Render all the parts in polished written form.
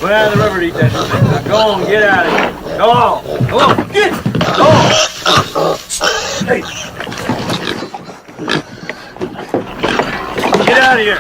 Went out of the river to eat that shit. Now go on, get out of here. Go on. Go on, get. Go on. Hey. Get out of here.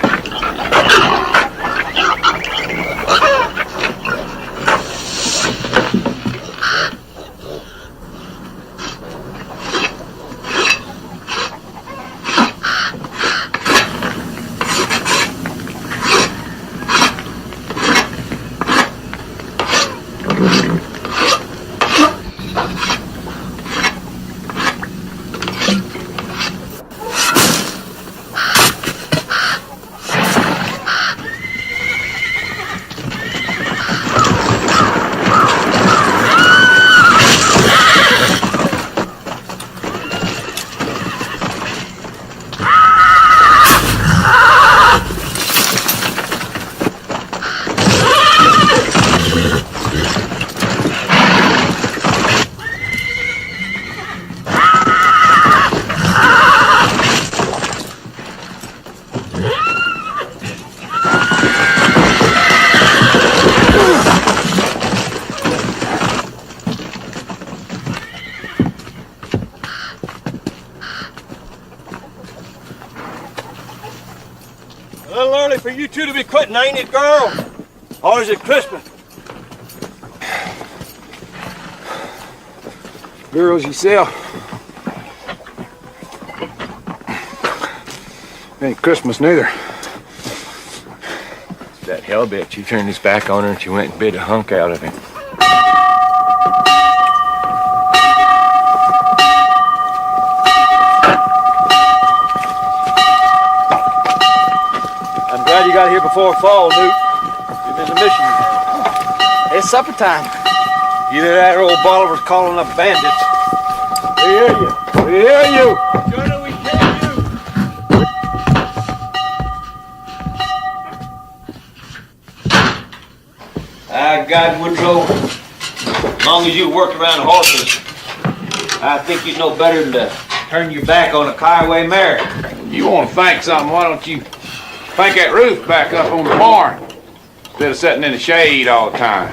A little early for you two to be quitting, ain't it, girl? Or is it Christmas? Girls you sell. Ain't Christmas neither. That hell bitch, you turned his back on her and she went and bit a hunk out of him. I'm glad you got here before fall, Luke. You've been missing me. It's supper time. Either that or old Bolivar's calling up bandits. We hear you. We hear you. Jordan, we hear you. God, Woodrow, as long as you worked around horses, I think you'd know better than to turn your back on a Kiowa mare. You want to think something, why don't you crank that roof back up on the barn instead of sitting in the shade all the time?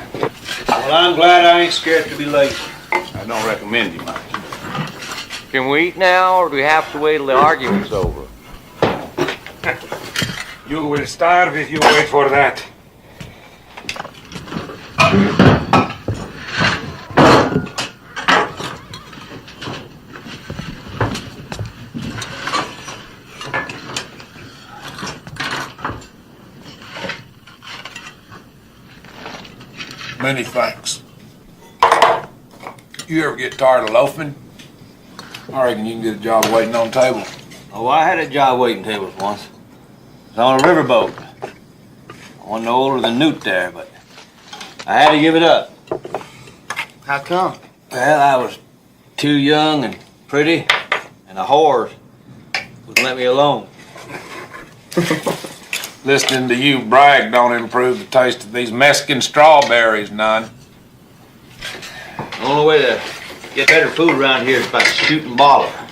Well, I'm glad I ain't scared to be late. I don't recommend you much. Can we eat now, or do we have to wait till the argument's over? You will starve if you wait for that. Many thanks. You ever get tired of loafing? I reckon you can get a job waiting on table. Oh, I had a job waiting tables once. It was on a riverboat. I wasn't no older than Newt there, but I had to give it up. How come? Well, I was too young and pretty, and the whores wouldn't let me alone. Listening to you brag don't improve the taste of these Mexican strawberries none. The only way to get better food around here is by shooting Bolivar.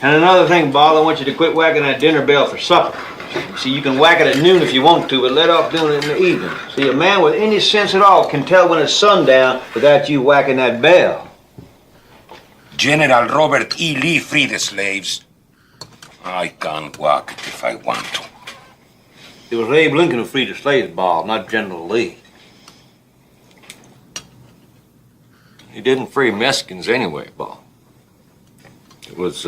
And another thing, Ball, I want you to quit whacking that dinner bell for supper. See, you can whack it at noon if you want to, but let off doing it in the evening. See, a man with any sense at all can tell when it's sundown without you whacking that bell. General Robert E. Lee freed the slaves. I can whack it if I want to. It was Abe Lincoln who freed the slaves, Ball, not General Lee. He didn't free Mexicans anyway, Ball. It was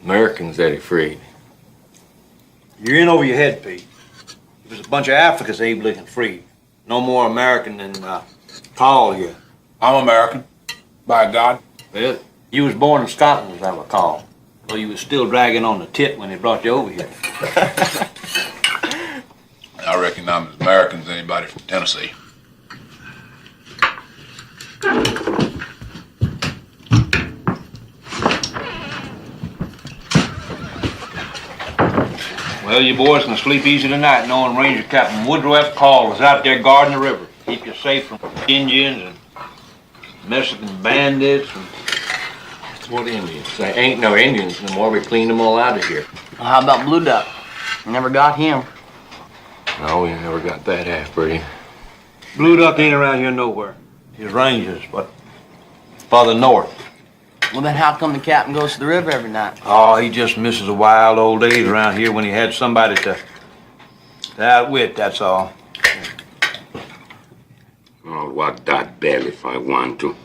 Americans that he freed. You're in over your head, Pete. It was a bunch of Africans Abe Lincoln freed. No more American than Paul here. I'm American, by God. Well, you was born in Scotland, as I recall. Though you was still dragging on the tit when they brought you over here. I reckon I'm as American as anybody from Tennessee. Well, you boys can sleep easy tonight knowing Ranger Captain Woodrow F. Call is out there guarding the river. Keep you safe from Indians and Mexican bandits and... What Indians? There ain't no Indians no more. We cleaned them all out of here. Well, how about Blue Duck? Never got him. No, we never got that half-breed. Blue Duck ain't around here nowhere. His ranges, but farther north. Well, then how come the captain goes to the river every night? Oh, he just misses the wild old days around here when he had somebody to outwit, that's all. I'll walk that bell if I want to.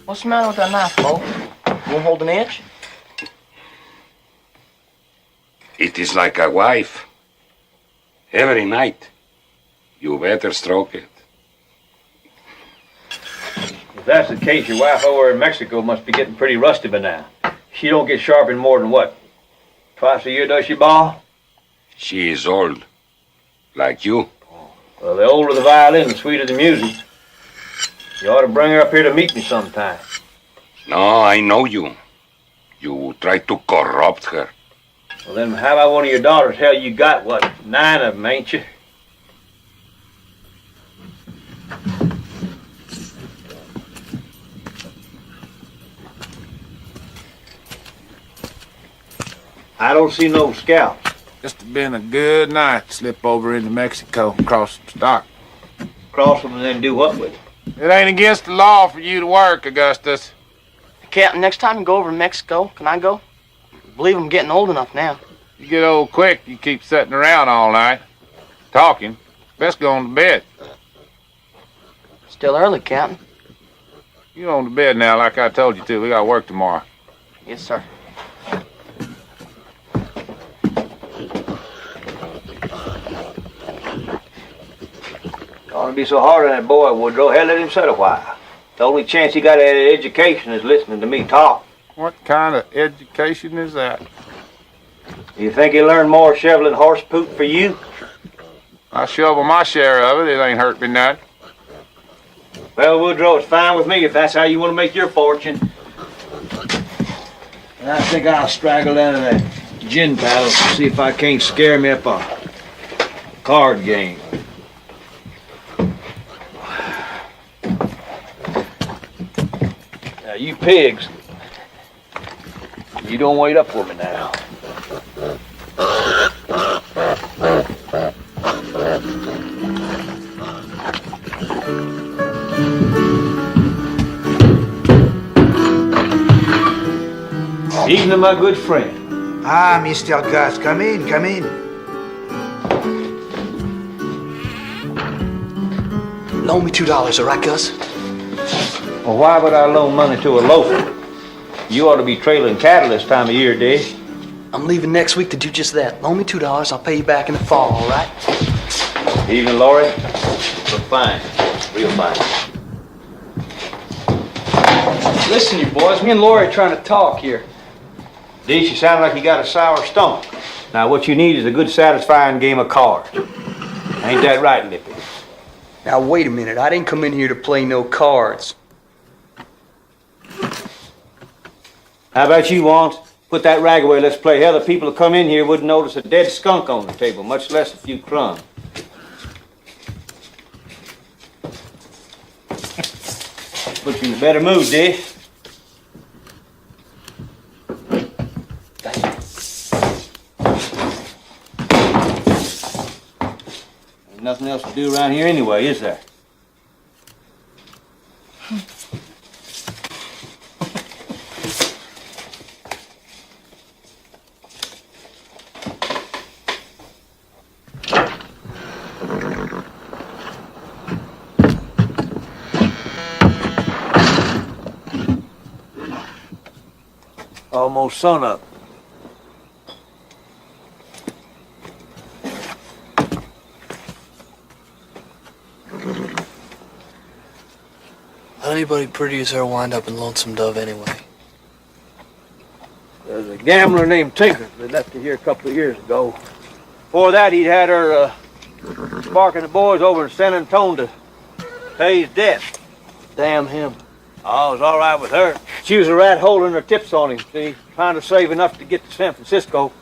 What's the matter with that knife, Bo? Won't hold an inch? It is like a wife. Every night, you better stroke it. If that's the case, your wife over in Mexico must be getting pretty rusty by now. She don't get sharpened more than what? Twice a year, does she, Ball? She is old, like you. Well, the older the violin, the sweeter the music. You ought to bring her up here to meet me sometime. No, I know you. You try to corrupt her. Well, then how about one of your daughters? Hell, you got, what, 9 of them, ain't you? I don't see no scalps. Just have been a good night to slip over into Mexico and cross some stock. Cross them and then do what with it? It ain't against the law for you to work, Augustus. Captain, next time you go over to Mexico, can I go? I believe I'm getting old enough now. You get old quick, you keep sitting around all night, talking. Best go on to bed. Still early, Captain. You on to bed now, like I told you to. We got work tomorrow. Yes, sir. Don't be so hard on that boy, Woodrow. Hell, let him sit a while. The only chance he got at education is listening to me talk. What kind of education is that? You think he learned more shoveling horse poop for you? I shovel my share of it. It ain't hurt me none. Well, Woodrow, it's fine with me if that's how you want to make your fortune. And I think I'll straggle down to that gin palace and see if I can't scare me up a card game. Now, you pigs, you don't wait up for me now. Evening, my good friend. Ah, Mr. Gus, come in, come in. Loan me $2, all right, Gus? Well, why would I loan money to a loafer? You ought to be trailing cattle this time of year, Dave. I'm leaving next week to do just that. Loan me $2, I'll pay you back in the fall, all right? Evening, Laurie. Look fine. Real fine. Listen, you boys, me and Lori are trying to talk here. Dee, you sound like you got a sour stomach. Now, what you need is a good, satisfying game of cards. Ain't that right, Lippy? Now, wait a minute. I didn't come in here to play no cards. How about you, Wants? Put that rag away, let's play. Hell, the people who come in here wouldn't notice a dead skunk on the table, much less a few crumbs. Put you in a better mood, Dee. Ain't nothing else to do around here anyway, is there? Almost sunup. How'd anybody pretty as her wind up in Lonesome Dove anyway? There's a gambler named Tinker that left her here a couple of years ago. Before that, he'd had her sparking the boys over in San Antonio to pay his debt. Damn him. Oh, it was all right with her. She was a rat holding her tips on him, see, trying to save enough to get to San Francisco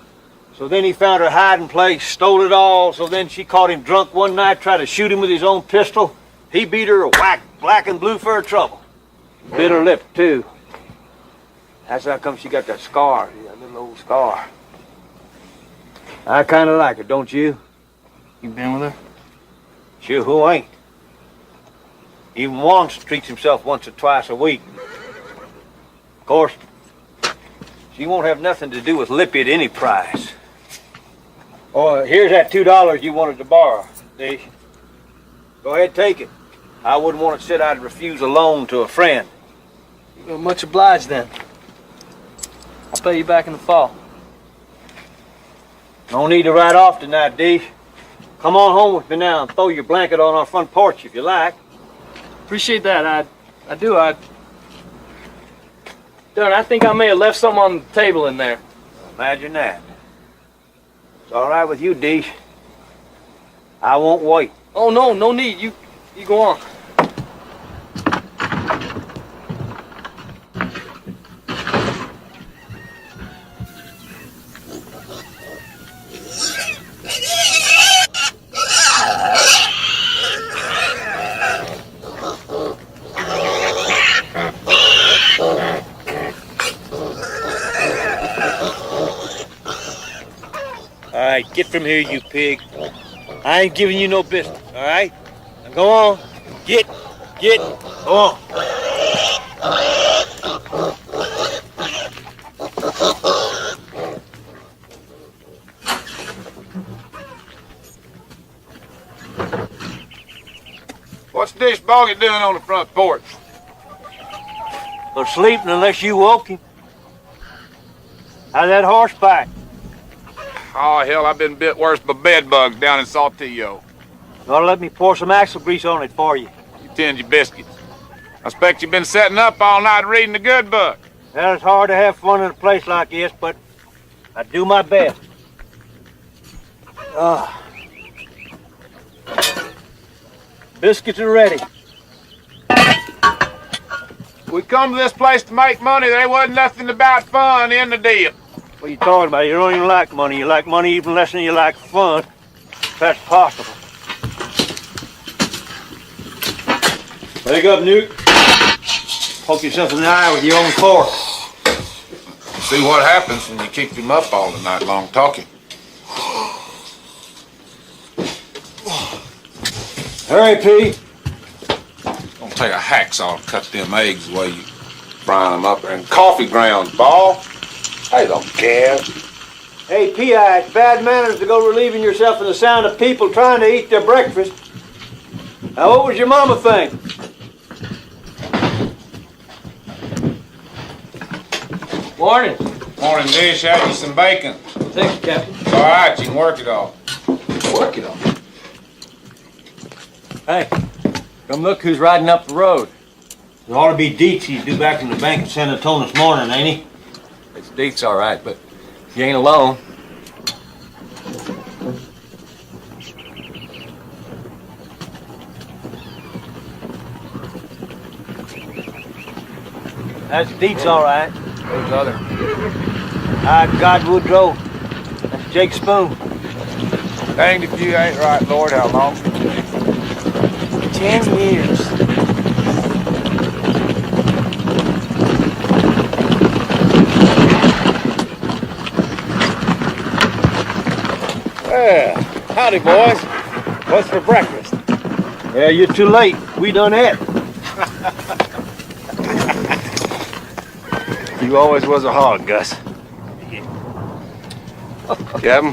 So then he found her hiding place, stole it all. So then she caught him drunk one night, tried to shoot him with his own pistol. He beat her a whack, black and blue for her trouble. Bit her lip, too. That's how come she got that scar, that little old scar. I kind of like her, don't you? You been with her? Sure, who ain't? Even Wants treats himself once or twice a week. Of course, she won't have nothing to do with Lippy at any price. Oh, here's that $2 you wanted to borrow, Dish. Go ahead, take it. I wouldn't want to say I'd refuse a loan to a friend. Well, much obliged then. I'll pay you back in the fall. No need to ride off tonight, Dish. Come on home with me now and throw your blanket on our front porch if you like. Appreciate that. I do. Darn, I think I may have left something on the table in there. Imagine that. It's all right with you, Dish. I won't wait. Oh, no need. You go on. All right, get from here, you pig. I ain't giving you no business, all right? Now go on. Get. Go on. What's Dish Boggy doing on the front porch? Well, sleeping unless you woke him. How's that horseback? Oh, hell, I've been bit worse by bed bugs down in Saltillo. You ought to let me pour some axle grease on it for you. You tend your biscuits. I expect you've been setting up all night reading the good book. Well, it's hard to have fun in a place like this, but I do my best. Biscuits are ready. We come to this place to make money. There wasn't nothing about fun in the deal. What are you talking about? You don't even like money. You like money even less than you like fun. If that's possible. Wake up, Newt. Poke yourself in the eye with your own fork. See what happens when you keep him up all the night long talking. Hurry, P. Don't take a hacksaw to cut them eggs the way you frying them up there in coffee grounds, Ball. I don't care. Hey, P.I., it's bad manners to go relieving yourself in the sound of people trying to eat their breakfast. Now, what was your mama think? Morning. Morning, Dish. Have you some bacon? Thank you, Captain. It's all right. You can work it off. Work it on. Hey, come look who's riding up the road. There ought to be Dietz he's due back from the bank in San Antonio this morning, ain't he? It's Deke's all right, but he ain't alone. That's Dietz, all right. Those other. God Woodrow. That's Jake Spoon. Danged if you ain't right, Lord. How long? 10 years. Well, howdy, boys. What's for breakfast? Yeah, you're too late. We done it. You always was a hog, Gus. Captain,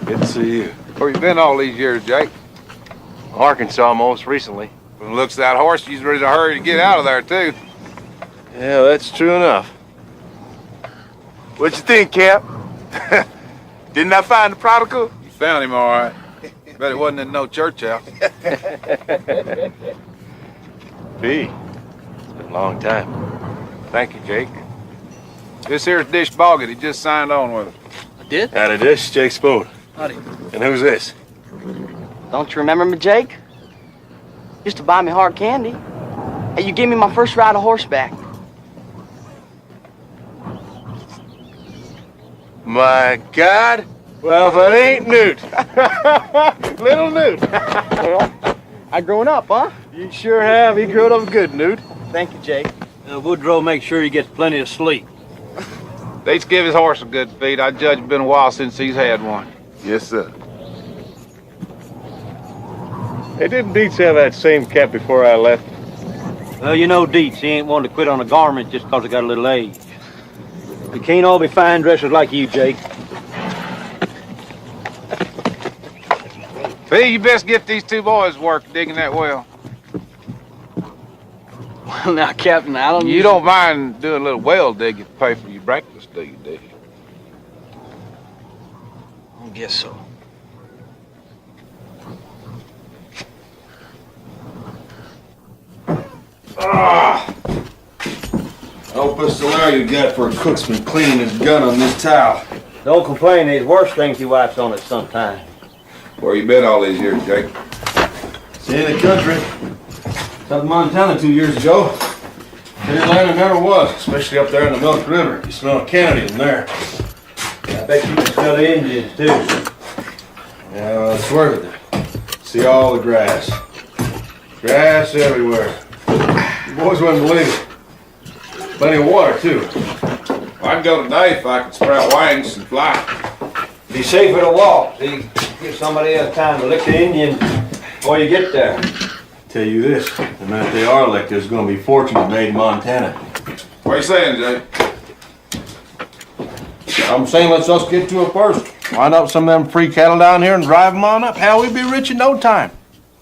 good to see you. Where you been all these years, Jake? Arkansas most recently. From the looks of that horse, you's ready to hurry to get out of there, too. Yeah, that's true enough. What you think, Cap? Didn't I find the prodigal? You found him all right. Bet it wasn't in no church house. P. It's been a long time. Thank you, Jake. This here's Dish Boggett. He just signed on with us. I did? Howdy, this Jake Spoon. Howdy. And who's this? Don't you remember me, Jake? Used to buy me hard candy. Hey, you gave me my first ride of horseback. My God, Well, if it ain't Newt. Little Newt. I grown up, huh? You sure have. He grew up good, Newt. Thank you, Jake. Woodrow, make sure he gets plenty of sleep. Let's give his horse a good feed. I judge it's been a while since he's had one. Yes, sir. Hey, didn't Dietz have that same cap before I left? Well, you know Dietz, he ain't one to quit on a garment just 'cause he got a little age. We can't all be fine dressers like you, Jake. Phil, you best get these two boys work digging that well. Well, now, Captain, I don't... You don't mind doing a little well digging to pay for your breakfast, do you, do you? I guess so. Old pistolero you got for a cook's been cleaning his gun on this towel. Don't complain, there's worse things he wipes on it sometimes. Where you been all these years, Jake? See the country. Up in Montana 2 years ago. Clear land it never was, especially up there in the Milk River. You smell Kennedy in there. I bet you can smell the Indians, too. Yeah, well, it's worth it. See all the grass. Grass everywhere. You boys wouldn't believe it. Plenty of water, too. I'd go today if I could sprout wings and fly. Be safer to walk, see? Give somebody else time to lick the Indians before you get there. Tell you this, the minute they are licked, there's going to be fortunes made in Montana. What are you saying, Jake? I'm saying let's us get to it first. Wind up some of them free cattle down here and drive them on up. Hell, we'd be rich in no time.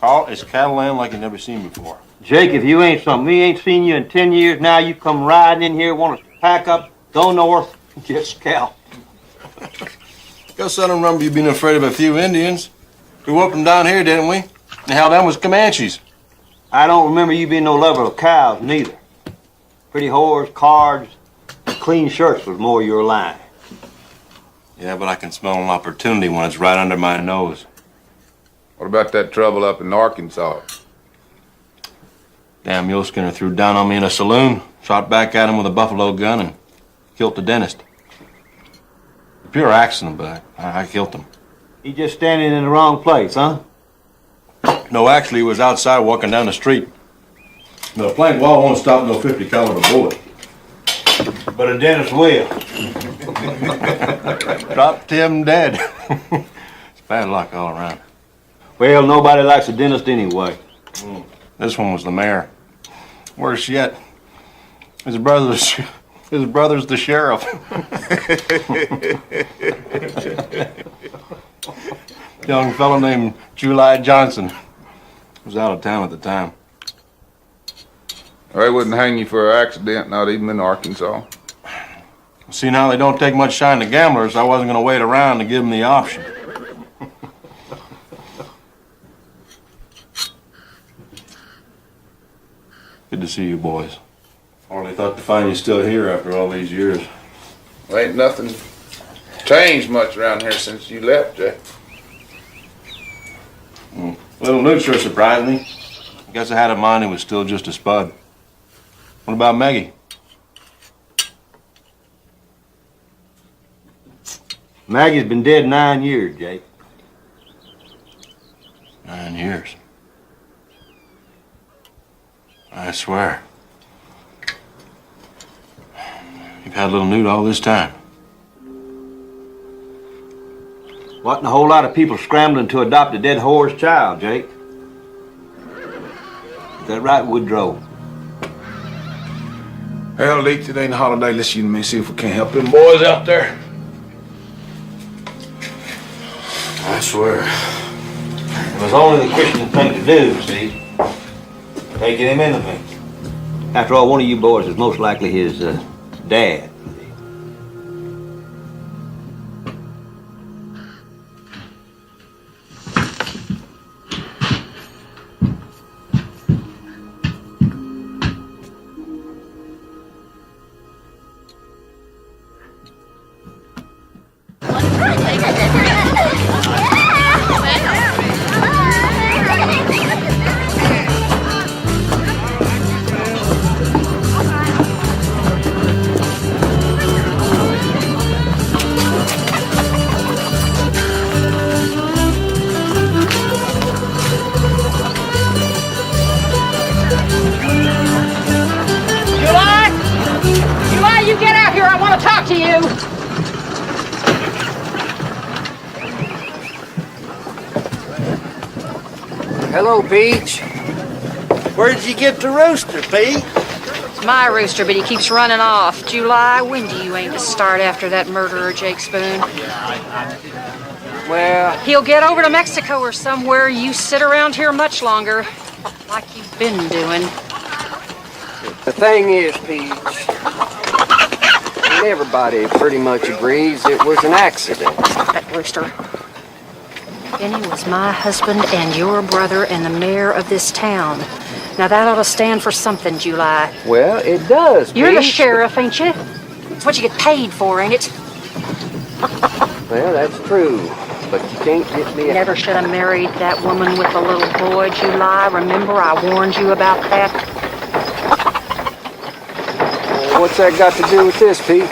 Carl, it's cattle land like you've never seen before. Jake, if you ain't something, we ain't seen you in 10 years now. You come riding in here, want to pack up, go north, get scalped. Guess I don't remember you being afraid of a few Indians. We whooped them down here, didn't we? And hell, them was Comanches. I don't remember you being no lover of cows, neither. Pretty whores, cards, and clean shirts was more your line. Yeah, but I can smell an opportunity when it's right under my nose. What about that trouble up in Arkansas? Damn mule skinner threw down on me in a saloon, shot back at him with a buffalo gun, and killed the dentist. Pure accident, but I killed him. He just standing in the wrong place, huh? No, actually, he was outside walking down the street. The plank wall won't stop no 50 caliber bullet. But a dentist will. Dropped him dead. It's bad luck all around. Well, nobody likes a dentist anyway. This one was the mayor. Worse yet, his brother's the sheriff. Young fellow named July Johnson was out of town at the time. They wouldn't hang you for an accident, not even in Arkansas. See, now they don't take much shine to gamblers. I wasn't going to wait around to give them the option. Good to see you boys. Hardly thought to find you still here after all these years. Well, ain't nothing changed much around here since you left, Jay. Little Newt sure surprised me. I guess I had in mind he was still just a spud. What about Maggie? Maggie's been dead 9 years, Jake. 9 years. I swear. You've had little Newt all this time. Wasn't a whole lot of people scrambling to adopt a dead whore's child, Jake. Is that right, Woodrow? Hell, Leach, it ain't a holiday. Let's you and me see if we can't help them boys out there. I swear. It was only the Christian thing to do, see? Taking him into me. After all, one of you boys is most likely his dad. to you. Hello, Peach. Where did you get the rooster, Pete? It's my rooster, but he keeps running off. July, when do you aim to start after that murderer, Jake Spoon? Well, He'll get over to Mexico or somewhere. You sit around here much longer, like you've been doing. the thing is, Peach, and everybody pretty much agrees it was an accident. That rooster. Benny was my husband and your brother and the mayor of this town. Now that ought to stand for something, July. Well, it does, You're the Peach. sheriff, ain't you? It's what you get paid for, ain't it? Well, that's true, but you can't get me... Never should have married that woman with the little boy, July. Remember, I warned you about that? Well, what's that got to do with this, Peach?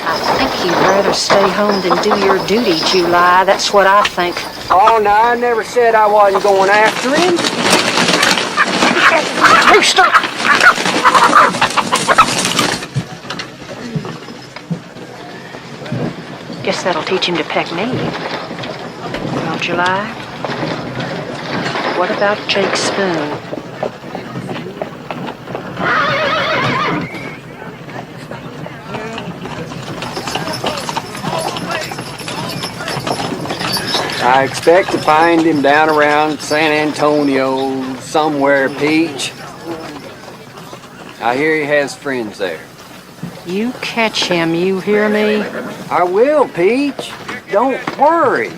I think you'd rather stay home than do your duty, July. That's what I think. Oh, no, I never said I wasn't going after him. Rooster! Guess that'll teach him to peck me. Well, July, what about Jake Spoon? I expect to find him down around San Antonio somewhere, Peach. I hear he has friends there. You catch him, you hear me? I will, Peach. Don't worry.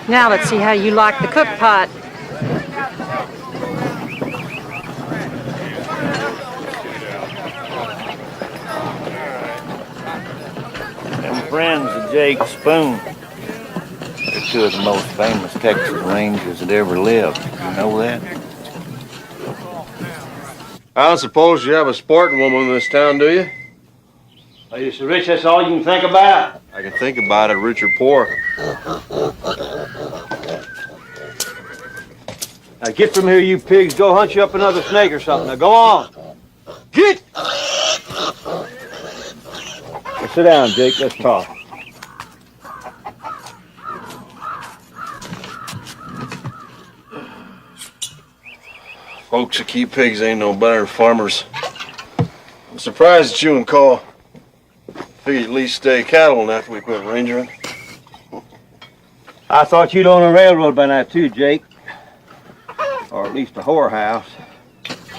Now let's see how you like the cook pot. Them friends of Jake Spoon. They're two of the most famous Texas Rangers that ever lived. You know that? I don't suppose you have a sporting woman in this town, do you? Are you so rich that's all you can think about? I can think about it, rich or poor. Now get from here, you pigs. Go hunt you up another snake or something. Now go on. Get! Now, sit down, Jake. Let's talk. Folks that keep pigs ain't no better than farmers. I'm surprised that you and Cole figured at least stay cattle after we quit rangering. I thought you'd own a railroad by now, too, Jake. Or at least a whorehouse.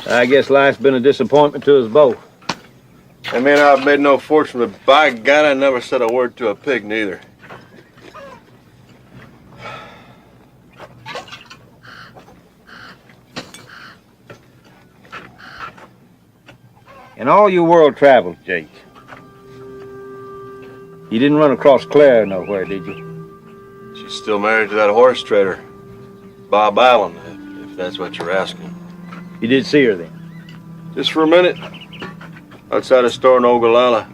I guess life's been a disappointment to us both. I mean, I've made no fortune, but by God, I never said a word to a pig, neither. In all your world travels, Jake, you didn't run across Claire nowhere, did you? She's still married to that horse trader, Bob Allen, if that's what you're asking. You did see her then? Just for a minute, outside a store in Ogallala.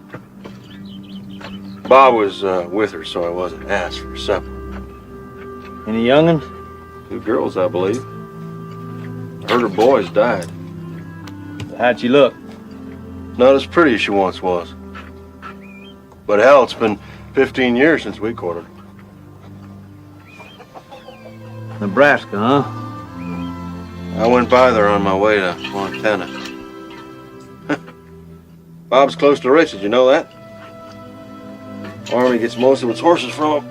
Bob was with her, so I wasn't asked for supper. Any young'uns? 2 girls, I believe. I heard her boys died. How'd she look? Not as pretty as she once was. But hell, it's been 15 years since we courted her. Nebraska, huh? I went by there on my way to Montana. Bob's close to rich, did you know that? Army gets most of its horses from him.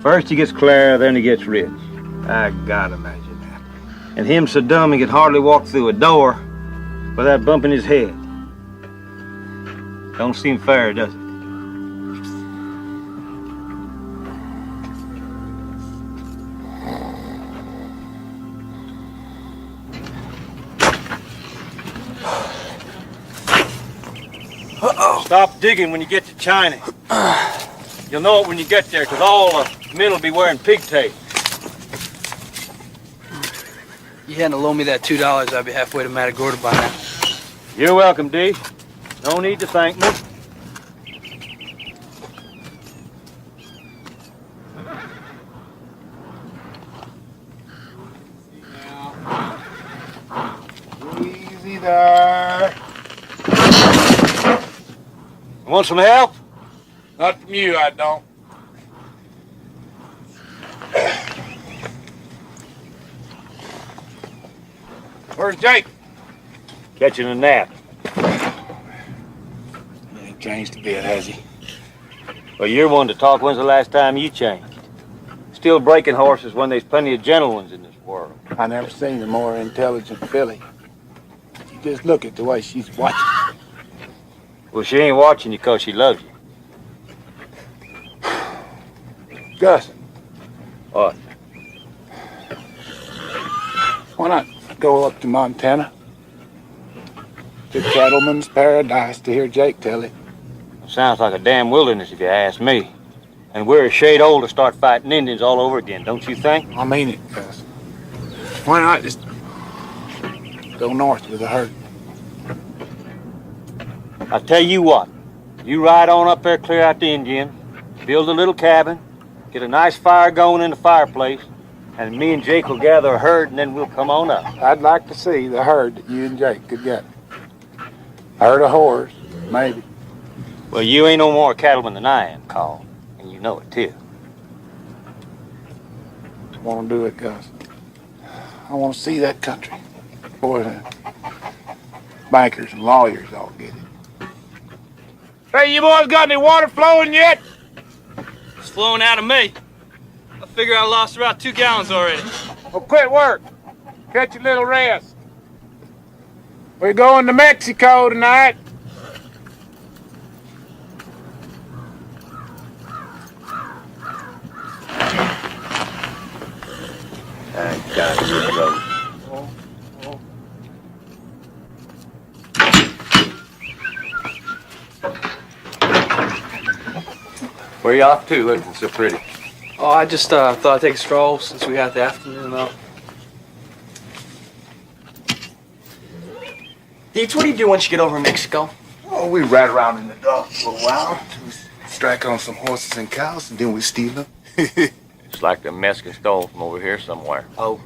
First he gets Clara, then he gets rich. I gotta imagine that. And him so dumb he could hardly walk through a door without bumping his head. Don't seem fair, does it? Stop digging when you get to China. You'll know it when you get there, because all the men will be wearing pigtails. You hadn't loaned me that $2, I'd be halfway to Matagorda by now. You're welcome, D. No need to thank me. there. Want some help? Not from you, I don't. Where's Jake? Catching a nap. He ain't changed a bit, has he? Well, you're one to talk. When's the last time you changed? Still breaking horses when there's plenty of gentle ones in this world. I never seen a more intelligent filly. You just look at the way she's watching. Well, she ain't watching you 'cause she loves you. Gus, What? why not go up to Montana? The cattleman's paradise to hear Jake tell it. Sounds like a damn wilderness if you ask me. And we're a shade old to start fighting Indians all over again, don't you think? I mean it, Gus. Why not just go north with the herd? I tell you what, you ride on up there, clear out the Indian, build a little cabin, get a nice fire going in the fireplace, and me and Jake will gather a herd and then we'll come on up. I'd like to see the herd that you and Jake could get. A herd of horse, maybe. Well, you ain't no more a cattleman than I am, Carl, and you know it too. I want to do it, Gus. I want to see that country. Boy, the bankers and lawyers all get it. Hey, you boys got any water flowing yet? It's flowing out of me. I figure I lost about 2 gallons already. Well, quit work. Catch a little rest. We're going to Mexico tonight. I got it, bro. Where you off to, looking so pretty? Oh, I just thought I'd take a stroll since we got the afternoon off. Deeds, what do you do once you get over in Mexico? Oh, we ride around in the dark for a while. We strike on some horses and cows, and then we steal them. It's like the Mexican stole from over here somewhere. Oh.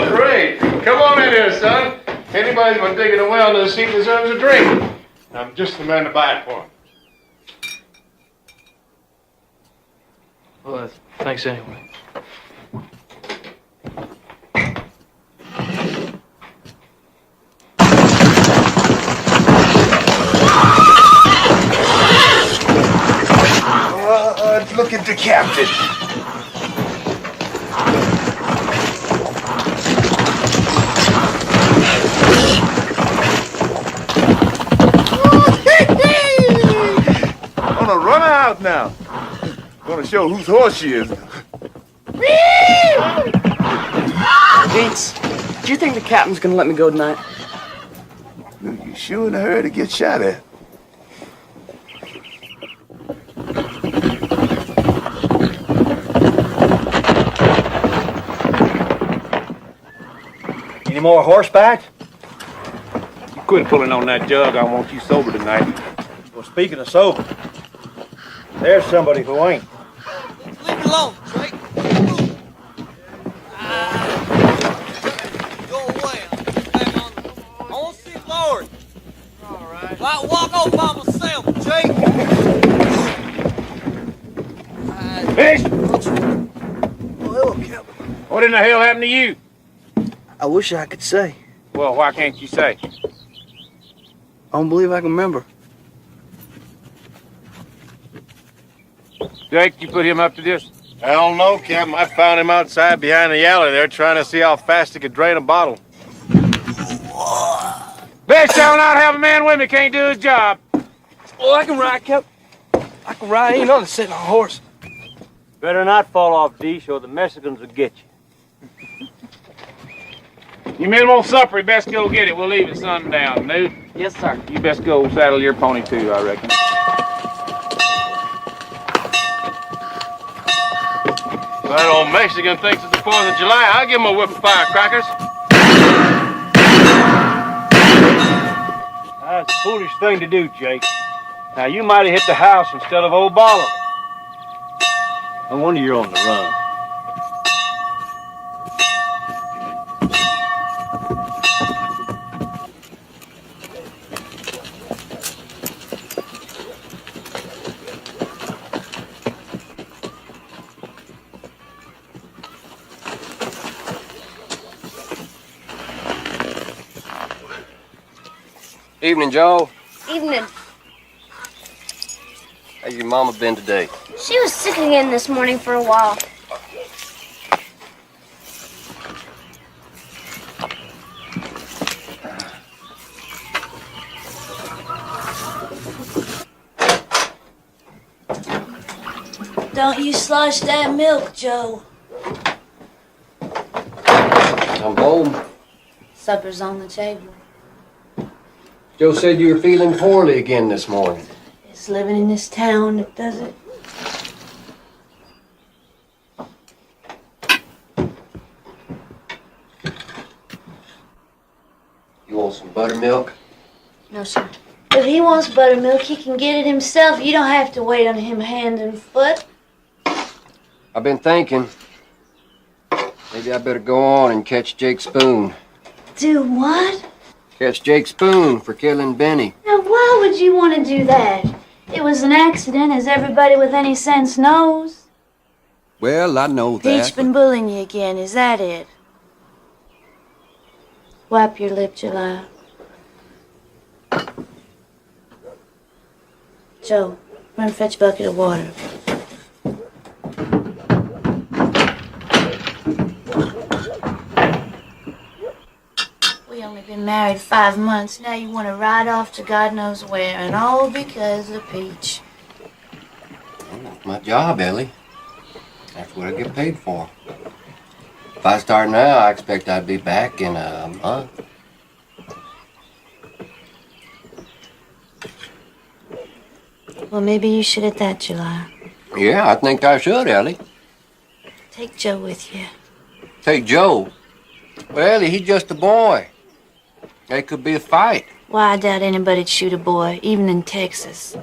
Great. Come on in here, son. Anybody's been digging a well in the seat deserves a drink. I'm just the man to buy it for him. Well, thanks anyway. Look at the captain. Gonna run her out now. Gonna show whose horse she is. Deeds, do you think the captain's gonna let me go tonight? You sure in a hurry to get shot at? Any more horseback? You quit pulling on that jug. I want you sober tonight. Well, speaking of sober, there's somebody who ain't. Leave me alone, Drake. Go away. I want to see Lord. All right. I walk off by myself, Jake. Fish! Well, Captain. What in the hell happened to you? I wish I could say. Well, why can't you say? I don't believe I can remember. Jake, you put him up to this? Hell no, Captain. I found him outside behind the alley there trying to see how fast he could drain a bottle. Bitch shall not have a man with me, can't do his job. Well, I can ride, Cap. I can ride. Ain't nothing sitting on a horse. Better not fall off, Deesh, or the Mexicans will get you. You men want supper, you best go get it. We'll leave at sundown. Newt? Yes, sir. You best go saddle your pony too, I reckon. That old Mexican thinks it's the 4th of July. I'll give him a whip of firecrackers. That's a foolish thing to do, Jake. Now, you might have hit the house instead of old Bala. No wonder you're on the run. Evening, Joe. Evening. How's your mama been today? She was sick again this morning for a while. Don't you slosh that milk, Joe. I'm home. Supper's on the table. Joe said you were feeling poorly again this morning. It's living in this town that does it. You want some buttermilk? No, sir. If he wants buttermilk, he can get it himself. You don't have to wait on him hand and foot. I've been thinking. Maybe I better go on and catch Jake Spoon. Do what? Catch Jake Spoon for killing Benny. Now, why would you want to do that? It was an accident, as everybody with any sense knows. Well, I know Pete's been bullying you again, is that it? Wipe your lip, July. Joe, run fetch a bucket of water. We only been married 5 months. Now you want to ride off to God knows where, and all because of Peach. Well, that's my job, Ellie. That's what I get paid for. If I start now, I expect I'd be back in a month. Well, maybe you should at that, July. Yeah, I think I should, Ellie. Take Joe with you. Take Joe? Well, Ellie, he's just a boy. There could be a fight. Why, I doubt anybody'd shoot a boy, even in Texas.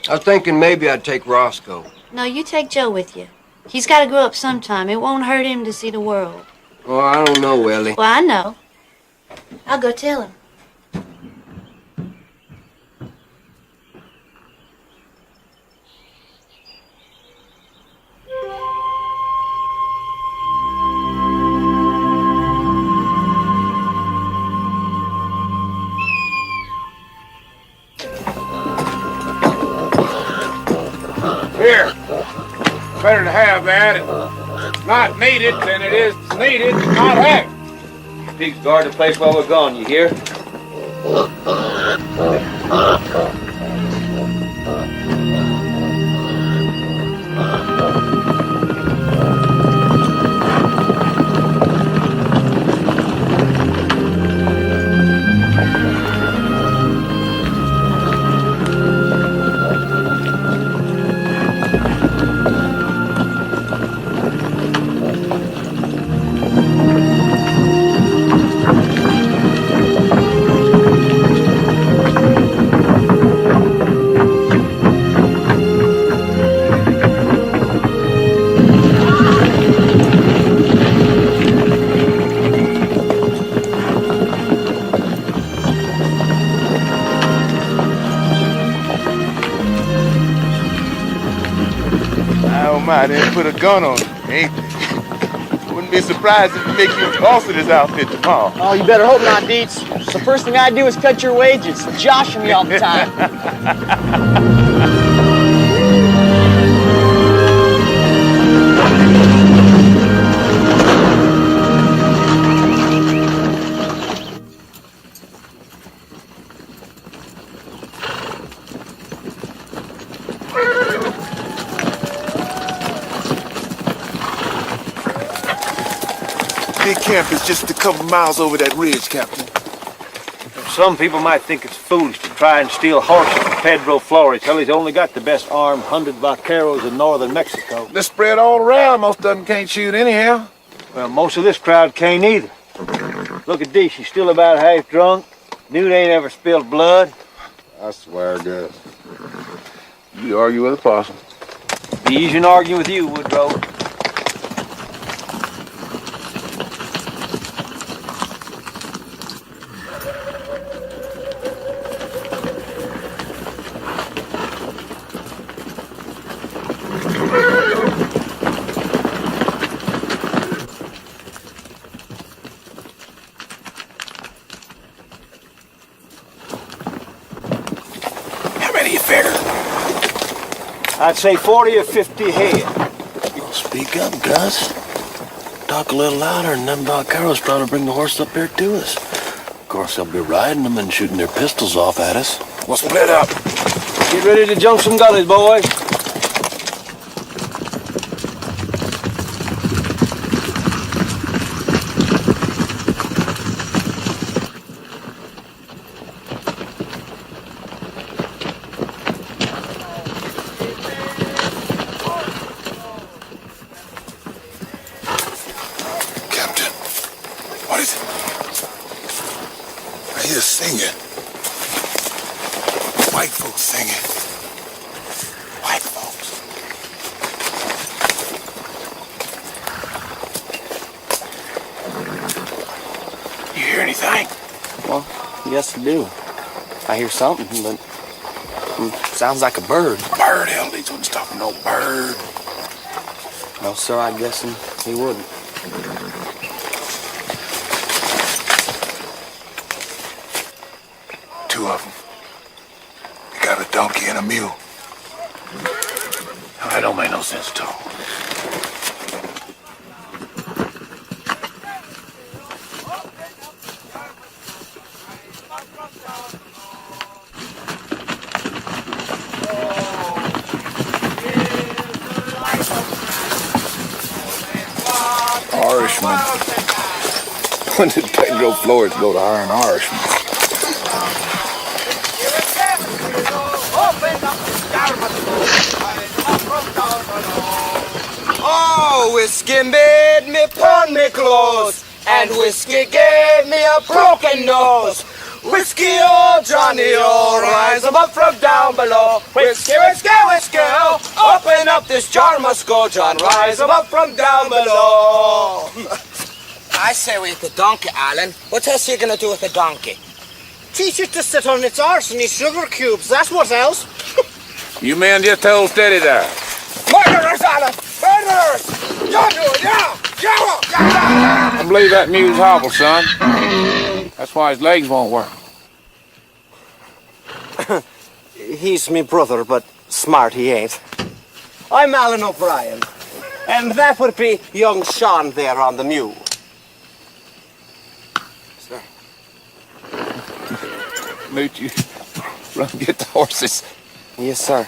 I was thinking maybe I'd take Roscoe. No, you take Joe with you. He's got to grow up sometime. It won't hurt him to see the world. Well, I don't know, Ellie. Well, I know. I'll go tell him. Here. Better to have that. It's not needed than it is needed to not have it. Pigs guard the place while we're gone, you hear? I didn't put a gun on him, ain't they? Wouldn't be surprised if he makes you the boss of this outfit tomorrow. Oh, you better hope not, Deets. The first thing I do is cut your wages. Joshing me all the time. camp is just a couple miles over that ridge, Captain. Some people might think it's foolish to try and steal horses from Pedro Flores till he's only got the best armed 100 vaqueros in northern Mexico. They're spread all around. Most of them can't shoot anyhow. Well, most of this crowd can't either. Look at Dee, she's still about half drunk. Dude ain't ever spilled blood. I swear, Gus. You argue with a possum. Be easy to argue with you, Woodrow. How many you figure? I'd say 40 or 50 head. Well, speak up, Gus. Talk a little louder, and them vaqueros probably bring the horse up here to us. Of course, they'll be riding them and shooting their pistols off at us. We'll split up. Get ready to jump some gullies, boys. Captain, what is it? I hear singing. White folks singing. White folks. You hear anything? Well, yes, I do. I hear something, but sounds like a bird. Bird? Hell, these wouldn't stop no bird. No, sir, I'm guessing he wouldn't. Two of them. They got a donkey and a mule. Now, that don't make no sense at all. Irishman. When did Pedro Flores go to hire an Irishman? Oh, whiskey made me pawn me clothes, and whiskey gave me a broken nose. Whiskey, oh Johnny, oh, rise up from down below. Whiskey, whiskey, whiskey, oh, open up this jar must go, John. Rise up from down below. I say with the donkey, Alan. What else are you gonna do with a donkey? Teach it to sit on its arse and eat sugar cubes. That's what else. You men just hold steady there. Murderers, Alan! Murderers! You do it, yeah! I believe that mule's hobble, son. That's why his legs won't work. He's me brother, but smart he ain't. I'm Alan O'Brien, and that would be young Sean there on the mule. Sir. Mooch, you run get the horses. Yes, sir.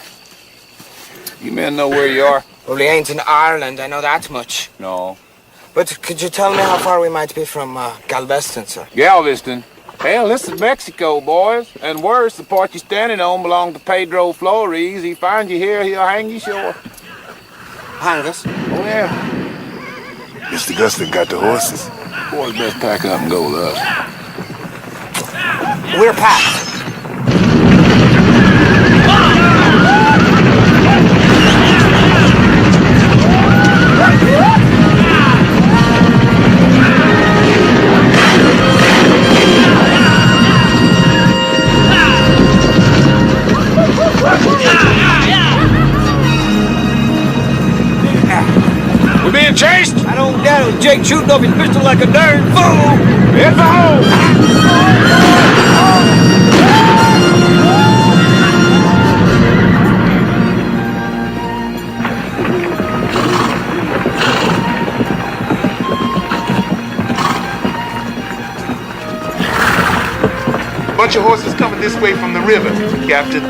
You men know where you are? Well, he ain't in Ireland, I know that much. No. But could you tell me how far we might be from Galveston, sir? Galveston? Hell, this is Mexico, boys. And worse, the part you're standing on belonged to Pedro Flores. He finds you here, he'll hang you sure. Hang us? Oh, yeah. Mr. Guston got the horses. Boys best pack up and go with us. We're packed. We're being chased? I don't doubt it. Jake shooting off his pistol like a darn fool. Hit the hole! Bunch of horses coming this way from the river, Captain.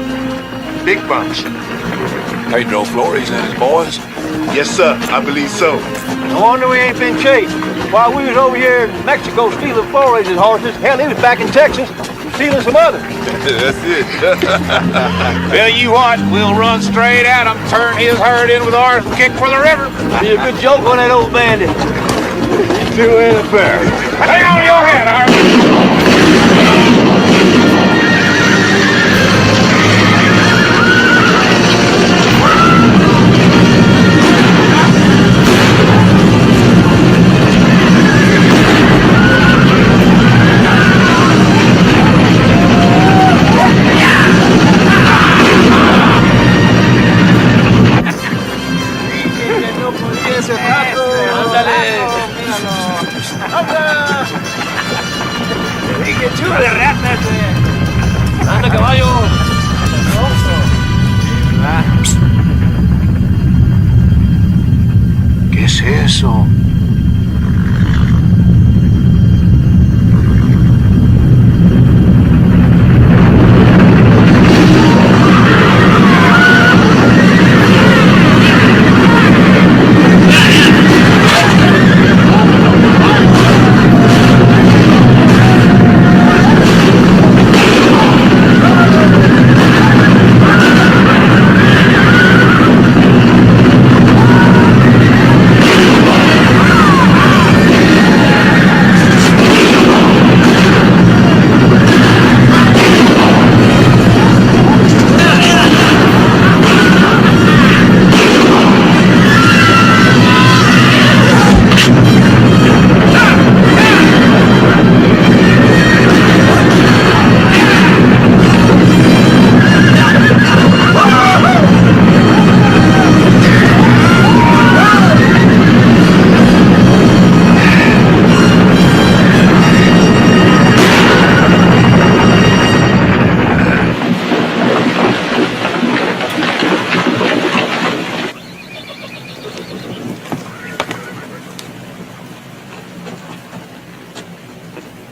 Big bunch. Pedro Flores and his boys? Yes, sir. I believe so. No wonder we ain't been chased. While we was over here in Mexico stealing Flores' horses, hell, he was back in Texas stealing some others. That's it. Tell you what, we'll run straight at him, turn his herd in with ours, and kick for the river. Be a good joke on that old bandit. You two ain't a pair. Hang on your head, Harvey. Anda, caballo. ¿Qué es eso?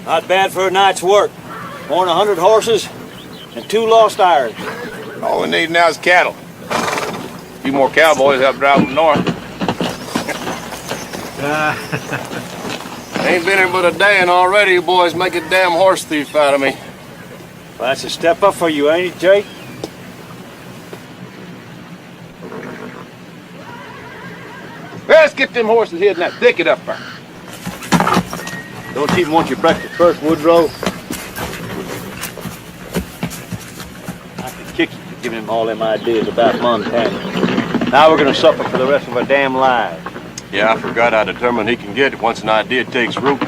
Not bad for a night's work. More than 100 horses and 2 lost irons. All we need now is cattle. A few more cowboys help drive them north. Ain't been here but a day and already you boys make a damn horse thief out of me. Well, that's a step up for you, ain't it, Jake? Let's get them horses hid in that thicket up there. Don't you even want your breakfast first, Woodrow? I could kick you for giving him all them ideas about Montana. Now we're gonna suffer for the rest of our damn lives. Yeah, I forgot how determined he can get once an idea takes root.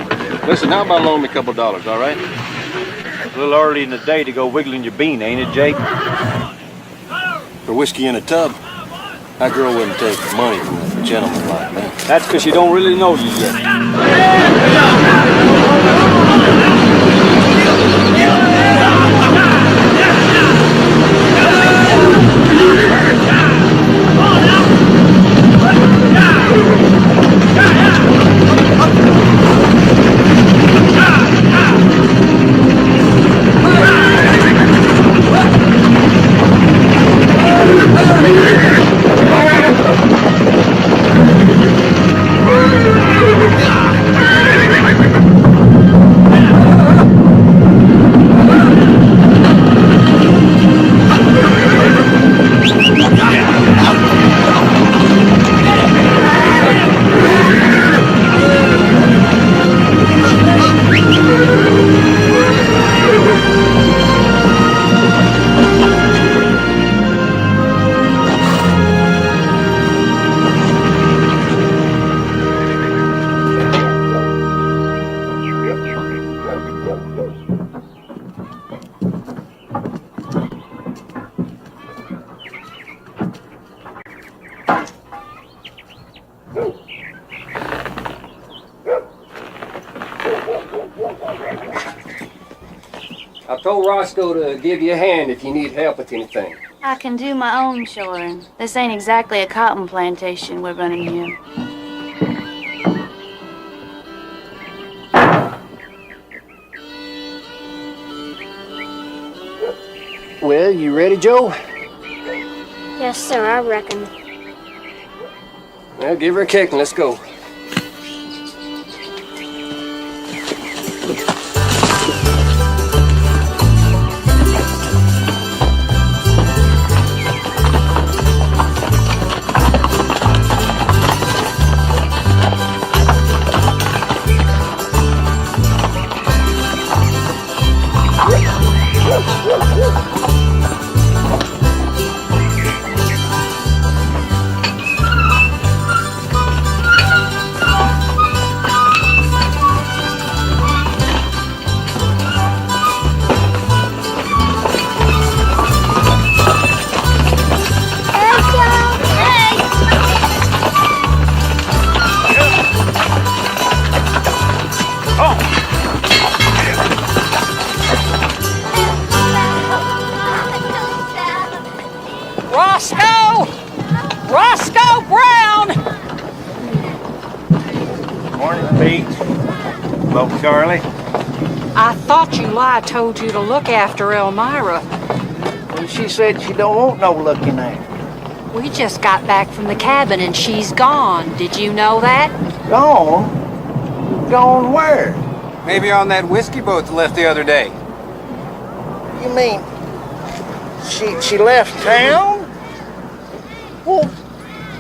Listen, how about loaning me a couple dollars, all right? It's a little early in the day to go wiggling your bean, ain't it, Jake? For whiskey in a tub, that girl wouldn't take money from a gentleman like me. That's because you don't really know you yet. I told Roscoe to give you a hand if you need help with anything. I can do my own shoring. This ain't exactly a cotton plantation we're running here. Well, you ready, Joe? Yes, sir, I reckon. Well, give her a kick and let's go. Roscoe! Roscoe Brown! Morning, Pete. Hello, Charlie. I thought July told you to look after Elmira. Well, she said she don't want no looking after. We just got back from the cabin and she's gone. Did you know that? Gone? Gone where? Maybe on that whiskey boat that left the other day. You mean she left town? Well,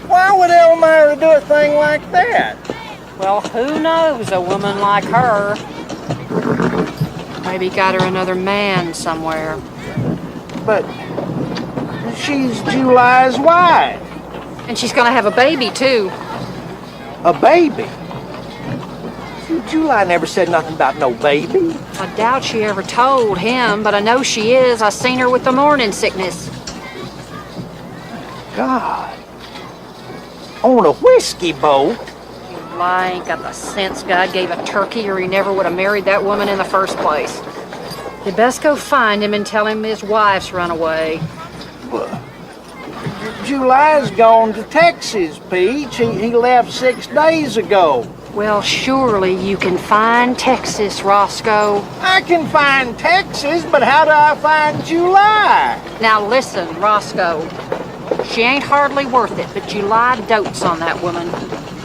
why would Elmira do a thing like that? Well, who knows a woman like her? Maybe got her another man somewhere. But she's July's wife. And she's gonna have a baby, too. A baby? July never said nothing about no baby. I doubt she ever told him, but I know she is. I seen her with the morning sickness. God. On a whiskey boat? July ain't got the sense God gave a turkey or he never would have married that woman in the first place. You best go find him and tell him his wife's run away. Well, July's gone to Texas, Peach. He left 6 days ago. Well, surely you can find Texas, Roscoe. I can find Texas, but how do I find July? Now listen, Roscoe. She ain't hardly worth it, but July dotes on that woman.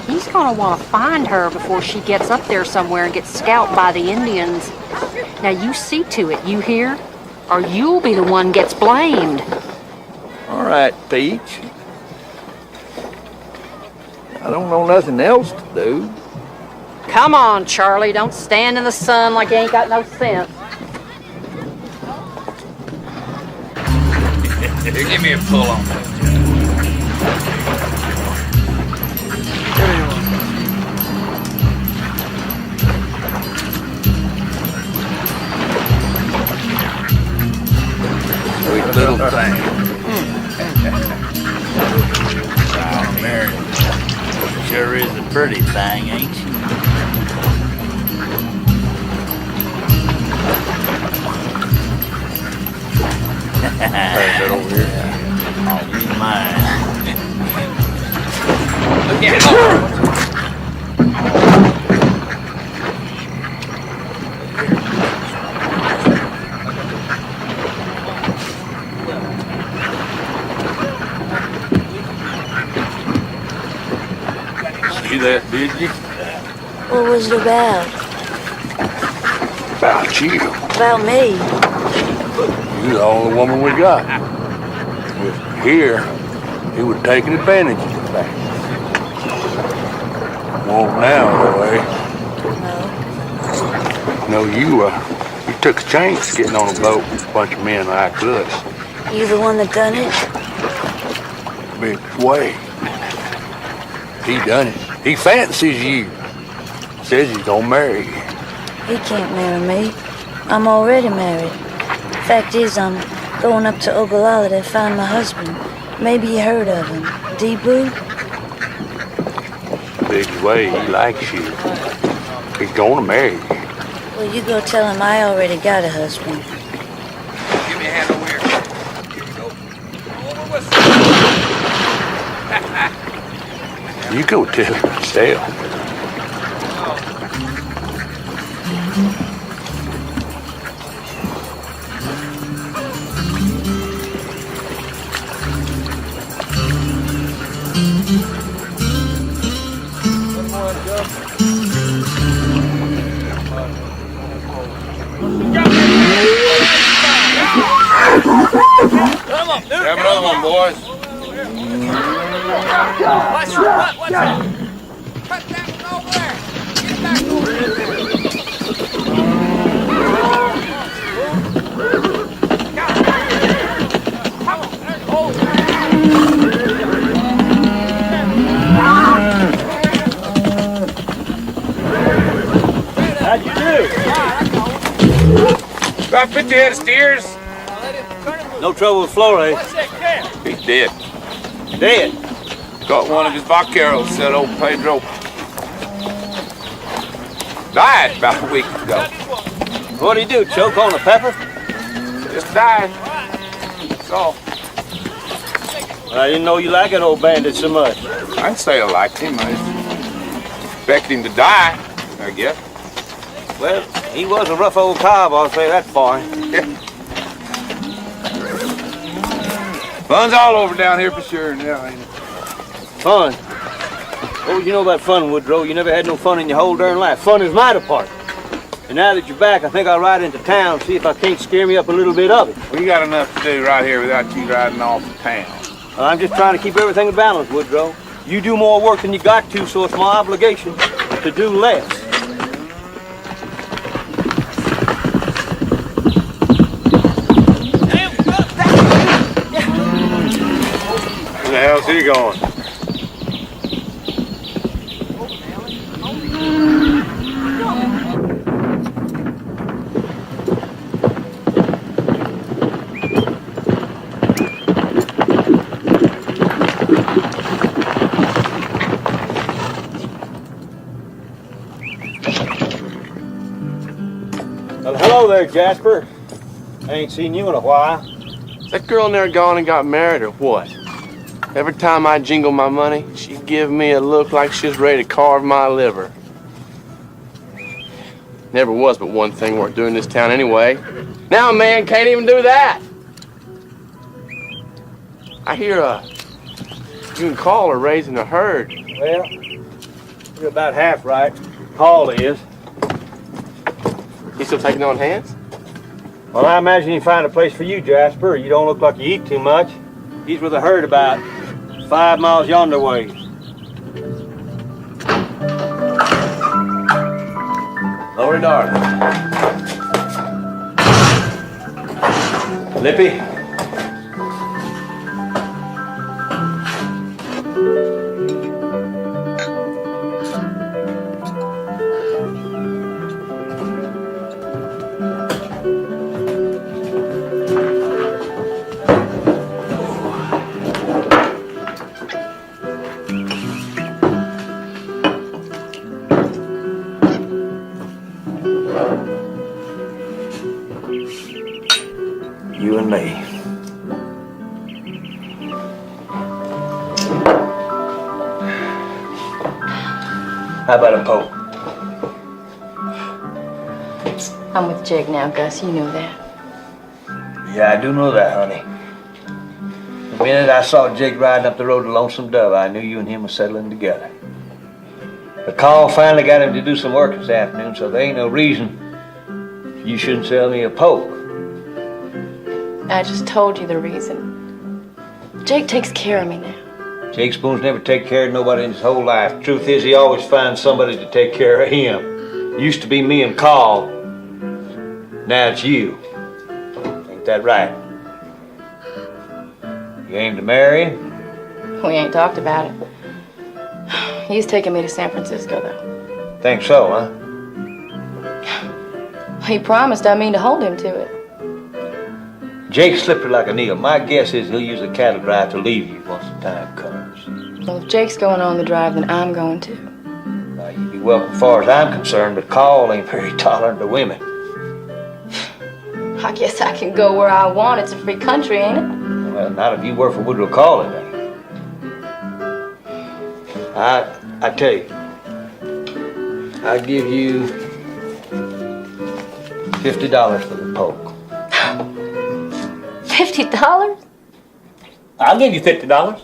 He's gonna want to find her before she gets up there somewhere and gets scalped by the Indians. Now you see to it, you hear? Or you'll be the one gets blamed. All right, Peach. I don't know nothing else to do. Come on, Charlie. Don't stand in the sun like you ain't got no sense. Here, give me a pull on that. Sweet little thing. Oh, Mary. Sure is a pretty thing, ain't she? Pass it over here. Oh, you mine. Look at it. See that, did you? What was it about? About you. About me? You're the only woman we got. If here, he would have taken advantage of the fact. Won't now, anyway. No, you took a chance getting on a boat with a bunch of men like us. You the one that done it? Big way. He done it. He fancies you. Says he's gonna marry you. He can't marry me. I'm already married. Fact is, I'm going up to Ogallala to find my husband. Maybe you heard of him. D-Boo? Big way, he likes you. He's gonna marry you. Well, you go tell him I already got a husband. Give me a hand over here. Here you go. Over with You go tell him yourself. Grab another one, boys. Watch that. Cut that one over there. Get back over How'd you do? About 50 head of steers. No trouble with Flores. He's dead. Dead? Got one of his vaqueros, said old Pedro. Died about a week ago. What'd he do, choke on a pepper? Just died. That's all. I didn't know you liked that old bandit so much. I didn't say I liked him. I expected him to die, I guess. Well, he was a rough old cob, I'll say that for him. Fun's all over down here for sure now, ain't it? Fun? What would you know about fun, Woodrow? You never had no fun in your whole darn life. Fun is my department. And now that you're back, I think I'll ride into town, see if I can't scare me up a little bit of it. We got enough to do right here without you riding off to town. I'm just trying to keep everything in balance, Woodrow. You do more work than you got to, so it's my obligation to do less. Where the hell's he going? Well, hello there, Jasper. I ain't seen you in a while. Is that girl in there gone and got married or what? Every time I jingle my money, she give me a look like she's ready to carve my liver. Never was but one thing worth doing in this town anyway. Now a man can't even do that. I hear you and Carl are raising a herd. Well, you're about half right. Paul is. You still taking on hands? Well, I imagine you find a place for you, Jasper. You don't look like you eat too much. He's with a herd about 5 miles yonder way. Lower dark. Lippy? You and me. How about a poke? I'm with Jake now, Gus. You know that. Yeah, I do know that, honey. The minute I saw Jake riding up the road to Lonesome Dove, I knew you and him were settling together. The call finally got him to do some work this afternoon, so there ain't no reason you shouldn't sell me a poke. I just told you the reason. Jake takes care of me now. Jake Spoon's never taken care of nobody in his whole life. Truth is, he always finds somebody to take care of him. Used to be me and Carl. Now it's you. Ain't that right? You aim to marry? We ain't talked about it. He's taking me to San Francisco, though. Think so, huh? He promised I mean to hold him to it. Jake's slippery like a needle. My guess is he'll use a cattle drive to leave you once the time comes. Well, if Jake's going on the drive, then I'm going too. Now, you'd be welcome as far as I'm concerned, but Carl ain't very tolerant of women. I guess I can go where I want. It's a free country, ain't it? Well, not if you work for Woodrow Carl, it ain't. I tell you, I give you $50 for the poke. $50? I'll give you $50.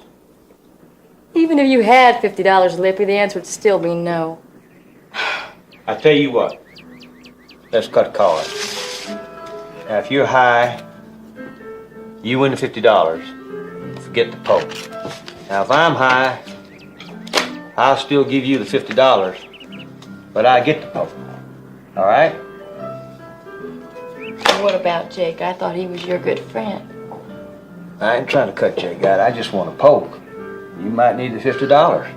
Even if you had $50, Lippy, the answer would still be no. I tell you what, let's cut cards. Now, if you're high, You win the $50. Forget the poke. Now, if I'm high, I'll still give you the $50, but I get the poke. All right? What about Jake? I thought he was your good friend. I ain't trying to cut Jake out. I just want a poke. You might need the $50.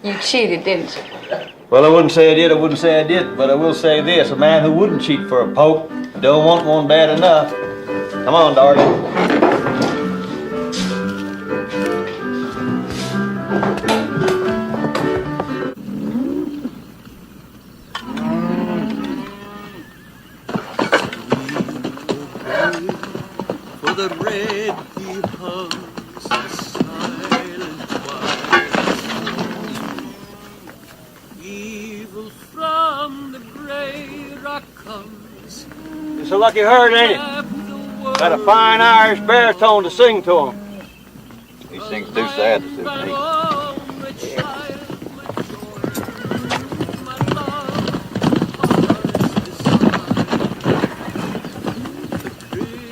You cheated, didn't you? Well, I wouldn't say I did, I wouldn't say I did, but I will say this. A man who wouldn't cheat for a poke don't want one bad enough. Come on, darling. For the red he hugs the silent wise. Evil from the gray rock comes. It's a lucky herd, ain't it? Got a fine Irish baritone to sing to him. He sings too sad to suit me.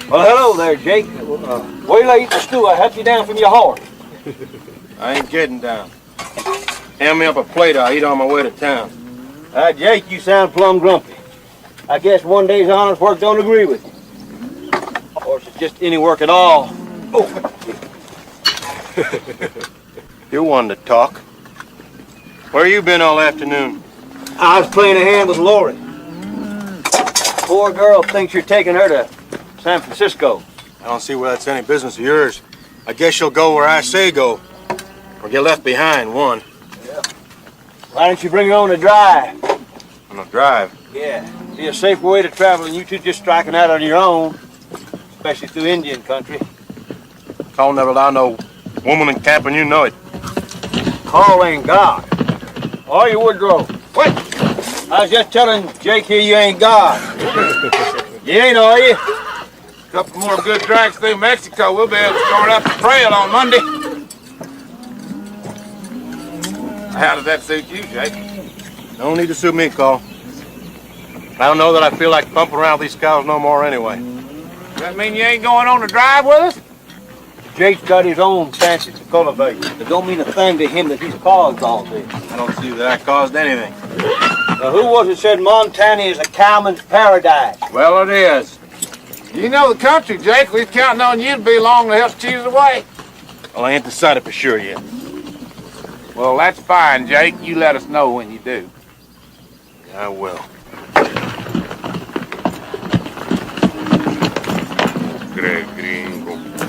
Well, hello there, Jake. Wait till I eat the stew. I help you down from your horse. I ain't getting down. Hand me up a plate, I'll eat on my way to town. Jake, you sound plumb grumpy. I guess one day's honest work don't agree with you. Or it's just any work at all. Oh. You're one to talk. Where you been all afternoon? I was playing a hand with Lori. Poor girl thinks you're taking her to San Francisco. I don't see where that's any business of yours. I guess you'll go where I say go. Or get left behind, one. Yeah. Why don't you bring her on a drive? On a drive? Yeah. Be a safer way to travel than you two just striking out on your own. Especially through Indian country. I'll never allow no woman in camp, and you know it. Carl ain't God. Or you Woodrow. What? I was just telling Jake here you ain't God. You ain't, are you? Couple more good drinks through Mexico, we'll be able to start up the trail on Monday. How does that suit you, Jake? Don't need to suit me, Carl. I don't know that I feel like bumping around with these cows no more anyway. Does that mean you ain't going on the drive with us? Jake's got his own fancies to cultivate. It don't mean a thing to him that he's caused all this. I don't see that I caused anything. Now, who was it said Montana is a cowman's paradise? Well, it is. You know the country, Jake. We're counting on you to be along to help choose the way. Well, I ain't decided for sure yet. Well, that's fine, Jake. You let us know when you do. I will.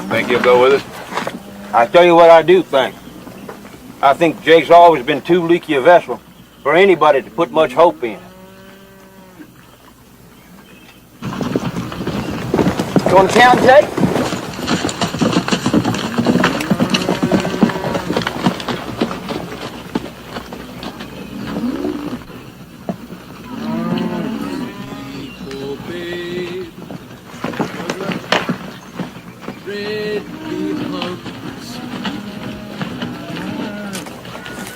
Think you'll go with us? I tell you what I do think. I think Jake's always been too leaky a vessel for anybody to put much hope in. Going to town, Jake?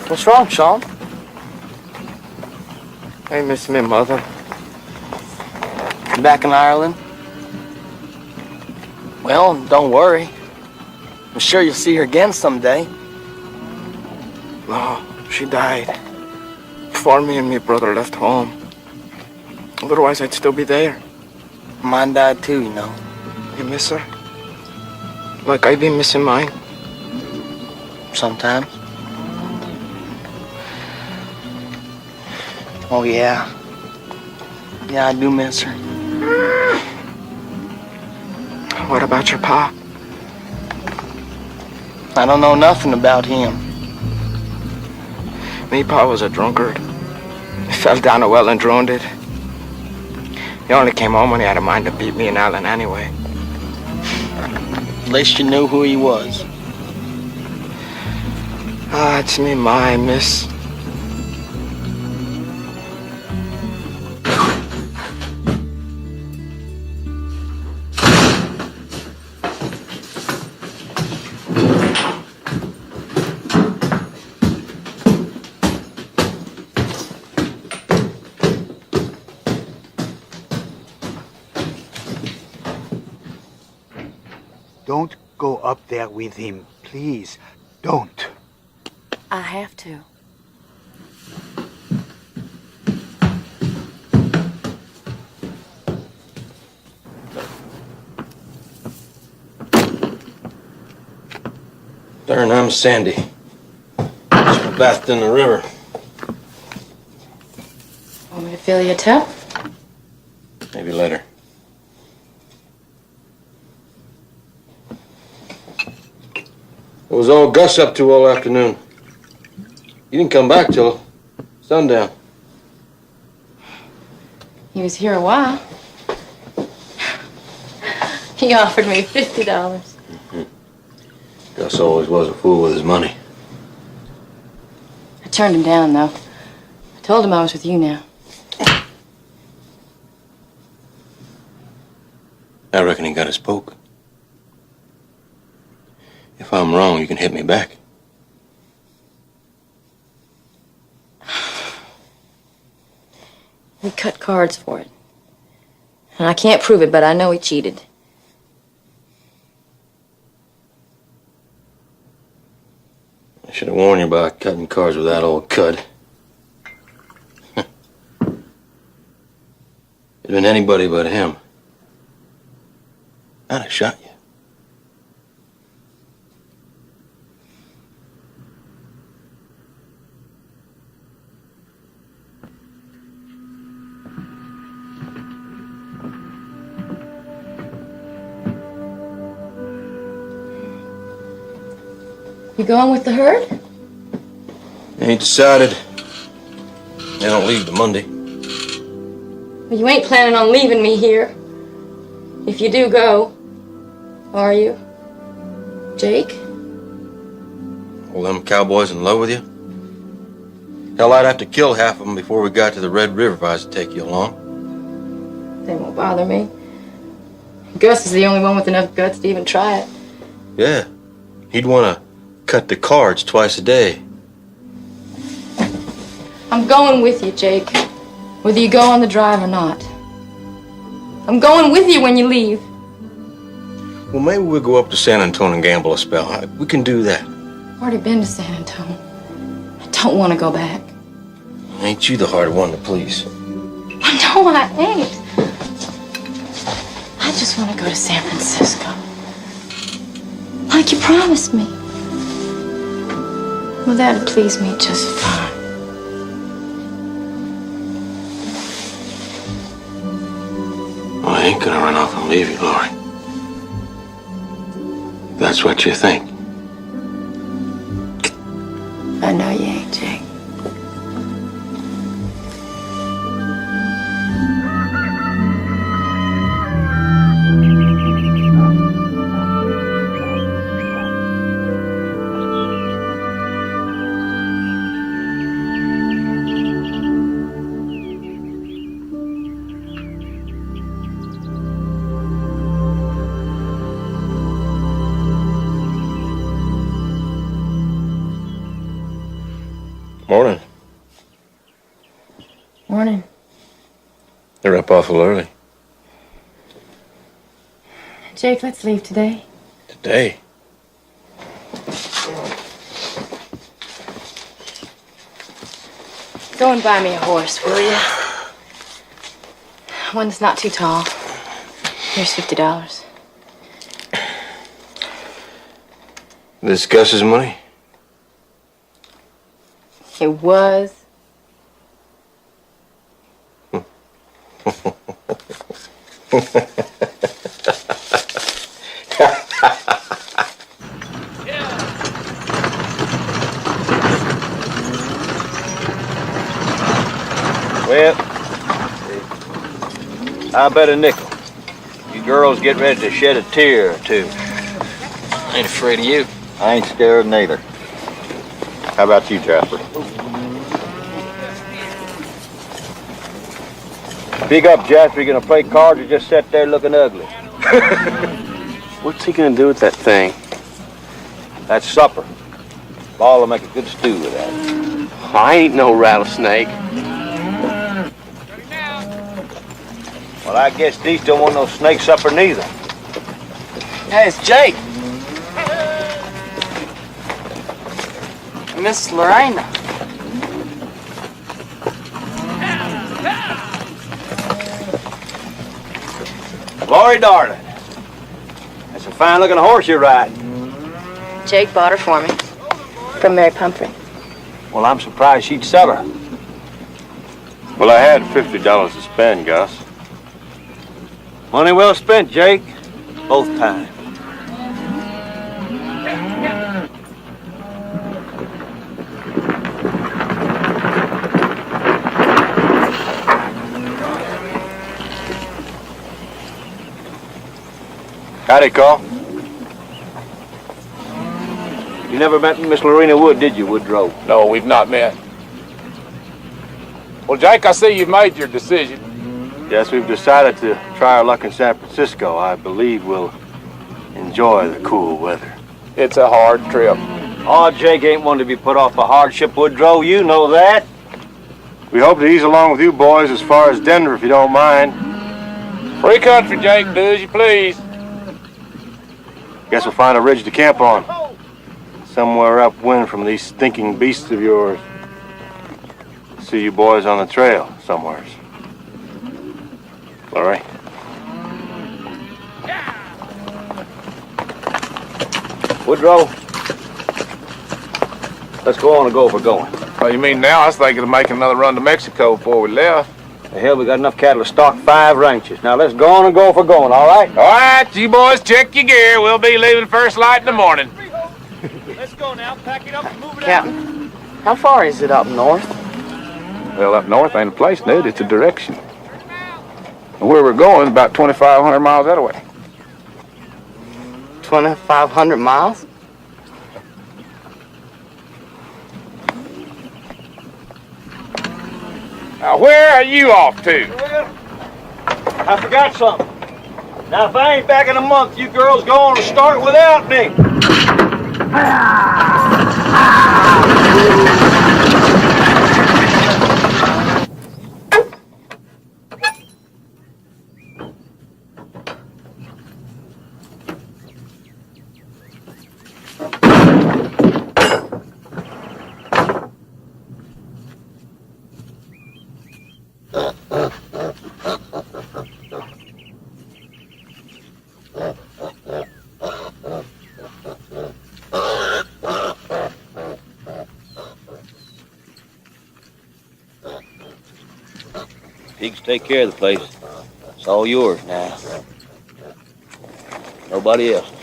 What's wrong, Sean? I miss my mother. You back in Ireland? Well, don't worry. I'm sure you'll see her again someday. No, she died before me and my brother left home. Otherwise, I'd still be there. Mine died too, you know. You miss her? Like I've been missing mine? Sometimes. Oh, yeah. Yeah, I do miss her. What about your pa? I don't know nothing about him. Me pa was a drunkard. He fell down a well and drowned it. He only came home when he had a mind to beat me and Alan anyway. At least you knew who he was. Ah, it's me, my miss. Don't go up there with him, please. Don't. I have to. Darn, I'm Sandy. Just bathed in the river. Want me to fill you a tub? Maybe later. What was old Gus up to all afternoon? He didn't come back till sundown. He was here a while. He offered me $50. Gus always was a fool with his money. I turned him down, though. I told him I was with you now. I reckon he got his poke. If I'm wrong, you can hit me back. He cut cards for it. And I can't prove it, but I know he cheated. I should have warned you about cutting cards with that old cud. It'd been anybody but him. I'd have shot you. You going with the herd? Ain't decided. They don't leave till Monday. Well, you ain't planning on leaving me here. If you do go, are you? Jake? All them cowboys in love with you? Hell, I'd have to kill half of them before we got to the Red River if I was to take you along. They won't bother me. Gus is the only one with enough guts to even try it. Yeah. He'd want to cut the cards twice a day. I'm going with you, Jake. Whether you go on the drive or not. I'm going with you when you leave. Well, maybe we'll go up to San Antonio and gamble a spell. We can do that. I've already been to San Antonio. I don't want to go back. Ain't you the hard one to please? No, I ain't. I just want to go to San Francisco. Like you promised me. Well, that'd please me just fine. Well, I ain't gonna run off and leave you, Lori. That's what you think. I know you ain't, Jake. Morning. Morning. You're up awful early. Jake, let's leave today. Today? Go and buy me a horse, will you? One that's not too tall. Here's $50. This Gus's money? It was. Well, I bet a nickel. You girls get ready to shed a tear or two. I ain't afraid of you. I ain't scared neither. How about you, Jasper? Speak up, Jasper. You gonna play cards or just sit there looking ugly? What's he gonna do with that thing? That's supper. Ball will make a good stew with that. I ain't no rattlesnake. Well, I guess these don't want no snake supper neither. Hey, it's Jake. Miss Lorena. Glory, darling. That's a fine-looking horse you're riding. Jake bought her for me. From Mary Pumphrey. Well, I'm surprised she'd sell her. Well, I had $50 to spend, Gus. Money well spent, Jake. Both times. Howdy, Call. You never met Miss Lorena Wood, did you, Woodrow? No, we've not met. Well, Jake, I see you've made your decision. Yes, we've decided to try our luck in San Francisco. I believe we'll enjoy the cool weather. It's a hard trip. Oh, Jake ain't one to be put off a hardship, Woodrow. You know that. We hope to ease along with you boys as far as Denver, if you don't mind. Free country, Jake. Do as you please. Guess we'll find a ridge to camp on. Somewhere upwind from these stinking beasts of yours. See you boys on the trail somewheres. All right. Woodrow, let's go on and go if we're going. Oh, you mean now? I was thinking of making another run to Mexico before we left. The hell, we got enough cattle to stock 5 ranches. Now let's go on and go if we're going, all right? All right, you boys check your gear. We'll be leaving first light in the morning. Let's go now. Pack it up and move it Captain, how far is it up north? Well, up north ain't a place, dude. It's a direction. And where we're going is about 2,500 miles that way. 2,500 miles? Now, where are you off to? I forgot something. Now, if I ain't back in a month, you girls go on and start without me. Pigs take care of the place. It's all yours now. Nobody else's.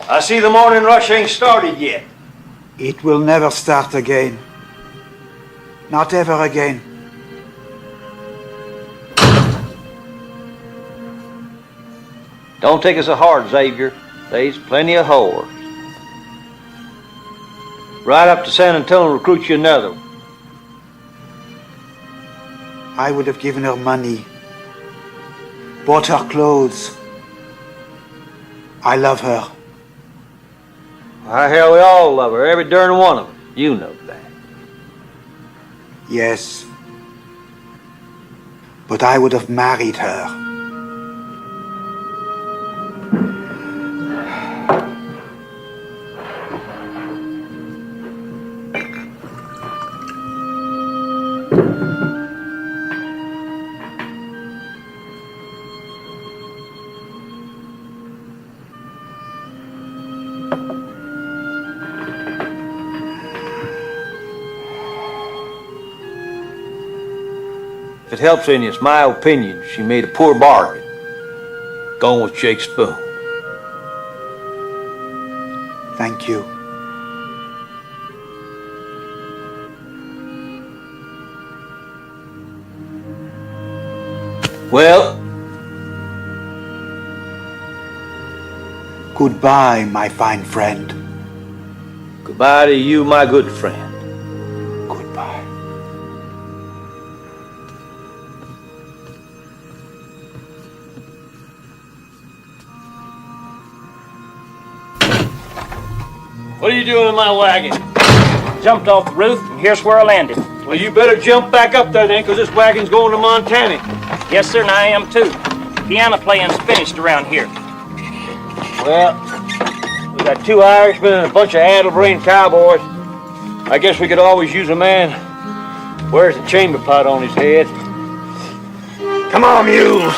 I see the morning rush ain't started yet. It will never start again. Not ever again. Don't take us so hard, Xavier. There's plenty of whores. Ride up to San Antonio and recruit you another one. I would have given her money, bought her clothes. I love her. Why, hell, we all love her, every darn one of them. You know that. Yes. But I would have married her. If it helps any, it's my opinion she made a poor bargain, going with Jake Spoon. Thank you. Well, goodbye, my fine friend. Goodbye to you, my good friend. Goodbye. What are you doing in my wagon? Jumped off the roof, and here's where I landed. Well, you better jump back up there then, because this wagon's going to Montana. Yes, sir, and I am too. Piano playing's finished around here. Well, we got 2 Irishmen and a bunch of addle-brained cowboys. I guess we could always use a man who wears a chamber pot on his head. Come on, mules!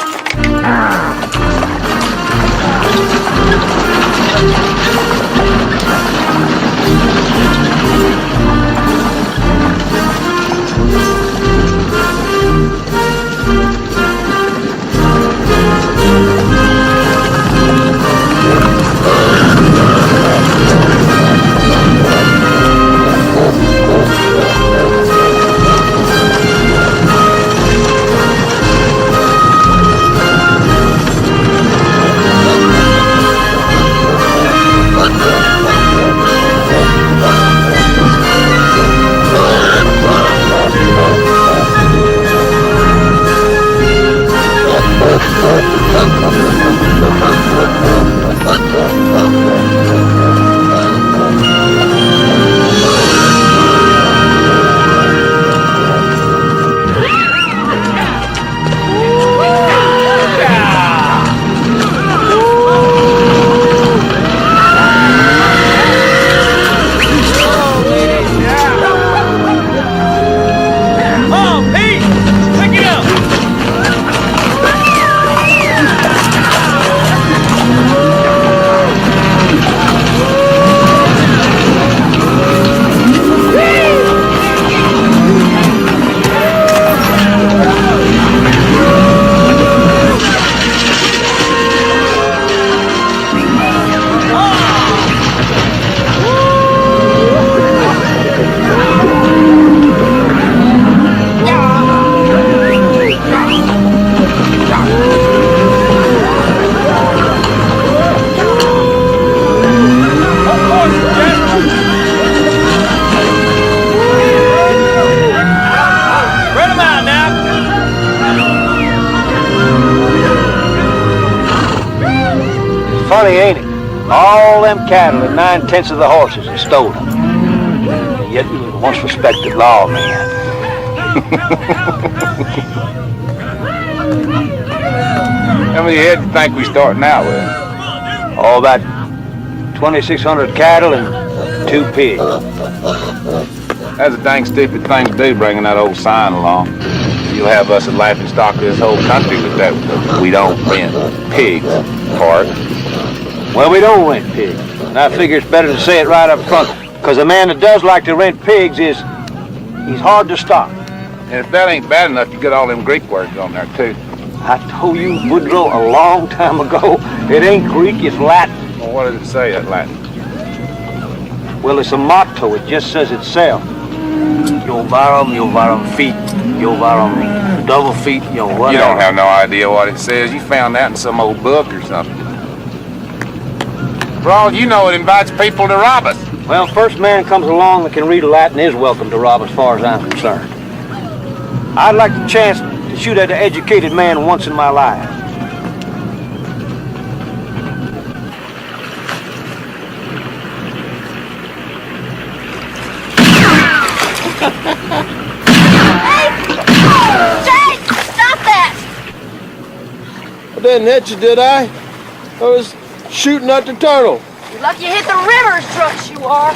Funny, ain't it? All them cattle and 9/10 of the horses are stolen. And yet we were the once respected lawman. How many head do you think we starting out with? Oh, about 2,600 cattle and 2 pigs. That's a dang stupid thing to do, bringing that old sign along. You'll have us a laughing stock of this whole country with that we don't rent pigs part. Well, we don't rent pigs. And I figure it's better to say it right up front, because a man that does like to rent pigs he's hard to stop. And if that ain't bad enough, you got all them Greek words on there, too. I told you, Woodrow, a long time ago, it ain't Greek, it's Latin. Well, what does it say, that Latin? Well, it's a motto. It just says itself. Jovarum feet. Jovarum double feet, whatever. You don't have no idea what it says. You found that in some old book or something. For all you know, it invites people to rob us. Well, first man comes along that can read Latin is welcome to rob as far as I'm concerned. I'd like the chance to shoot at an educated man once in my life. Jake, stop that! I didn't hit you, did I? I was shooting at the turtle. You're lucky you hit the river, Struts, you are.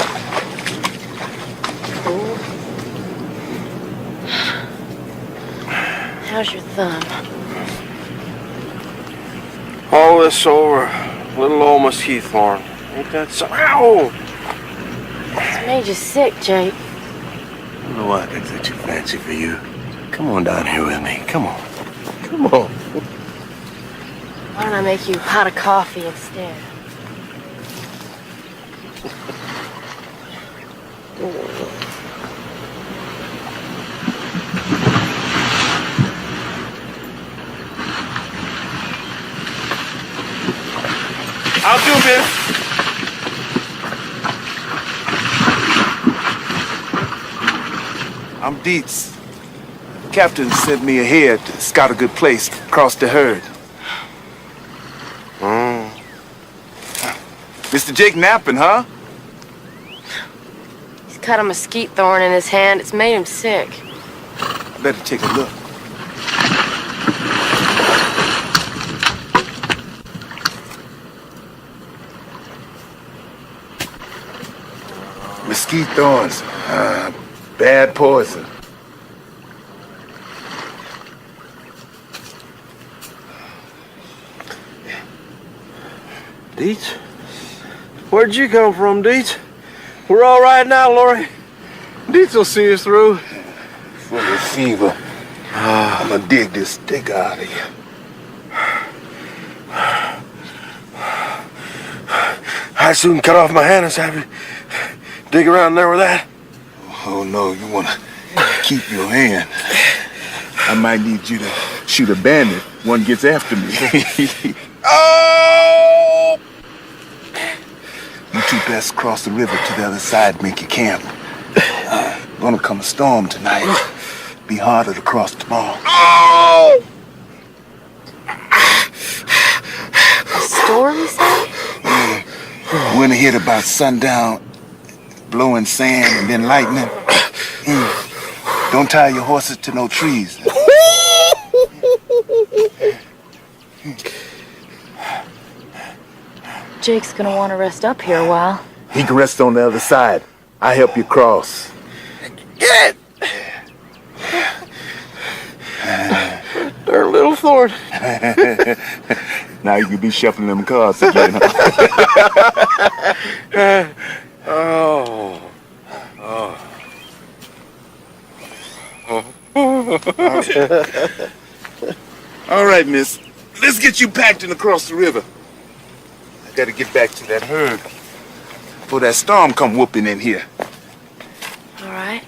How's your thumb? All this over little old mesquite thorn. Ain't that so? Ow! It's made you sick, Jake. I don't know why things that too fancy for you. Come on down here with me. Come on. Come on. Why don't I make you a pot of coffee instead? I'll do this. I'm Dietz. Captain sent me ahead to scout a good place to cross the herd. Mr. Jake napping, huh? He's cut a mesquite thorn in his hand. It's made him sick. Better take a look. Mesquite thorns. Bad poison. Dietz? Where'd you come from, Dietz? We're all right now, Lori. Dietz will see us through. Full of fever. I'm gonna dig this stick out of you. I soon cut off my hand and have you dig around there with that. Oh, no, you wanna keep your hand. I might need you to shoot a bandit. One gets after me. Oh! You two best cross the river to the other side, make your camp. Gonna come a storm tonight. Be harder to cross tomorrow. Oh! A storm, you say? When it hit about sundown, blowing sand and then lightning. Don't tie your horses to no trees. Jake's gonna want to rest up here a while. He can rest on the other side. I help you cross. Get it! They're a little thorn. Now you can be shuffling them cards again. Oh. All right, miss. Let's get you packed and across the river. I gotta get back to that herd before that storm come whooping in here. All right.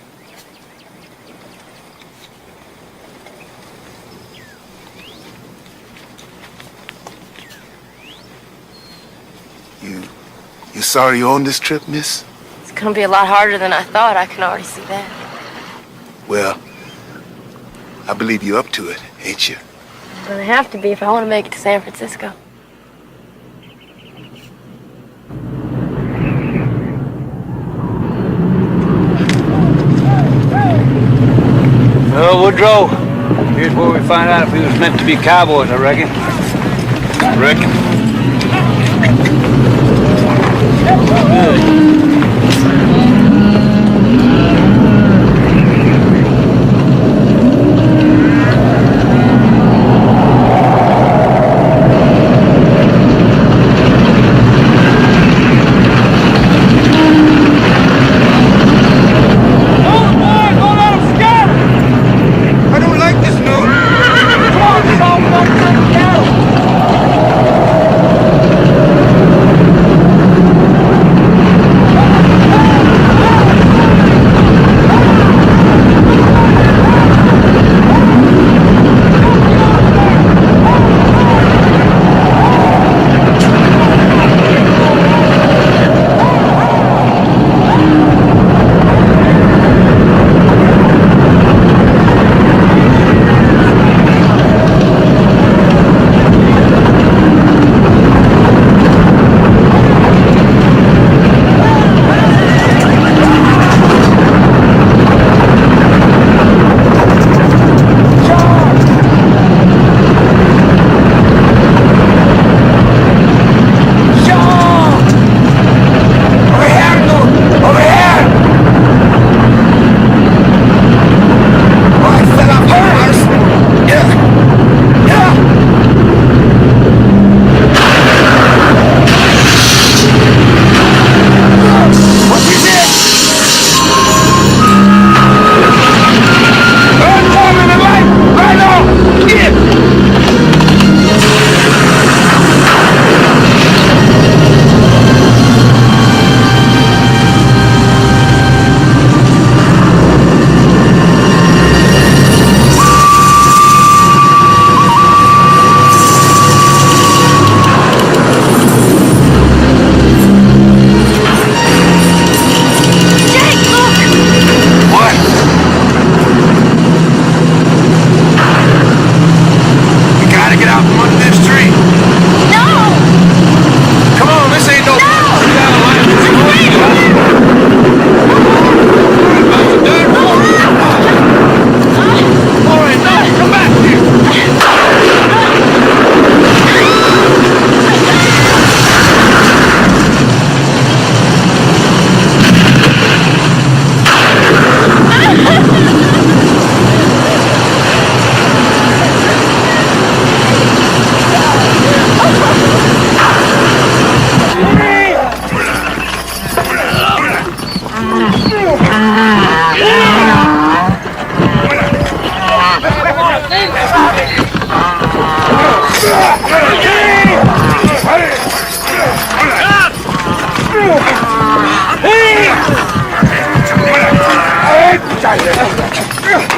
You sorry you on this trip, miss? It's gonna be a lot harder than I thought. I can already see that. Well, I believe you up to it, ain't you? I'm gonna have to be if I want to make it to San Francisco. Well, Woodrow, here's where we find out if we was meant to be cowboys, I reckon. Good.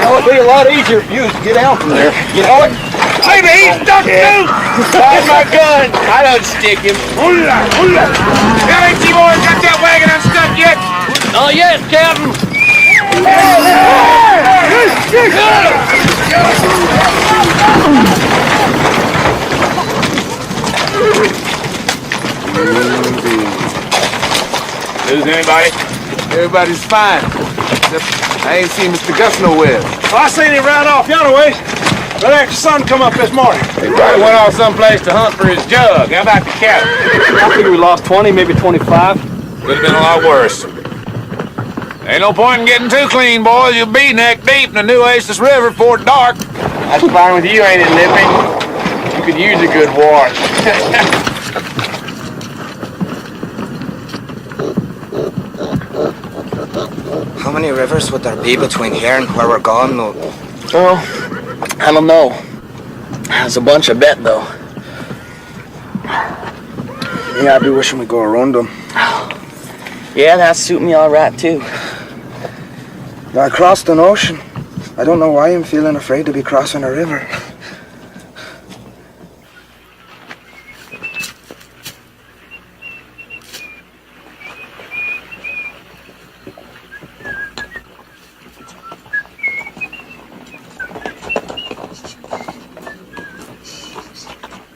It'd be a lot easier if you was to get out from there. You know it? Maybe he's stuck too! Find my gun. I don't stick him. Hola, hola! Now ain't you boys got that wagon unstuck yet? Oh, yes, Captain. Lose anybody? Everybody's fine. Except I ain't seen Mr. Gus nowhere. Well, I seen him round off yonder way. But after the sun come up this morning. He probably went off someplace to hunt for his jug. How about the cattle? I figure we lost 20, maybe 25. Could have been a lot worse. Ain't no point in getting too clean, boys. You'll be neck deep in the New Aces River before dark. That's fine with you, ain't it, Lippy? You could use a good wash. How many rivers would there be between here and where we're going? Well, I don't know. There's a bunch, I bet, though. Yeah, I'd be wishing we'd go around them. Yeah, that'd suit me all right, too. I crossed an ocean. I don't know why I'm feeling afraid to be crossing a river.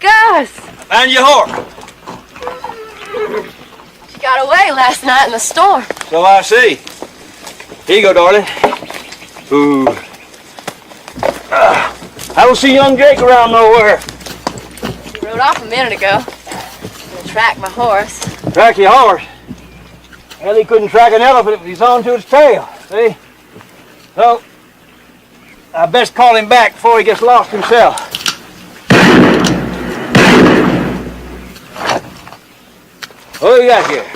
Gus! Found your horse. She got away last night in the storm. So I see. Here you go, darling. Ooh. I don't see young Jake around nowhere. He rode off a minute ago. I'm gonna track my horse. Track your horse? Well, he couldn't track an elephant if he's on to its tail, see? So, I best call him back before he gets lost himself. What do you got here?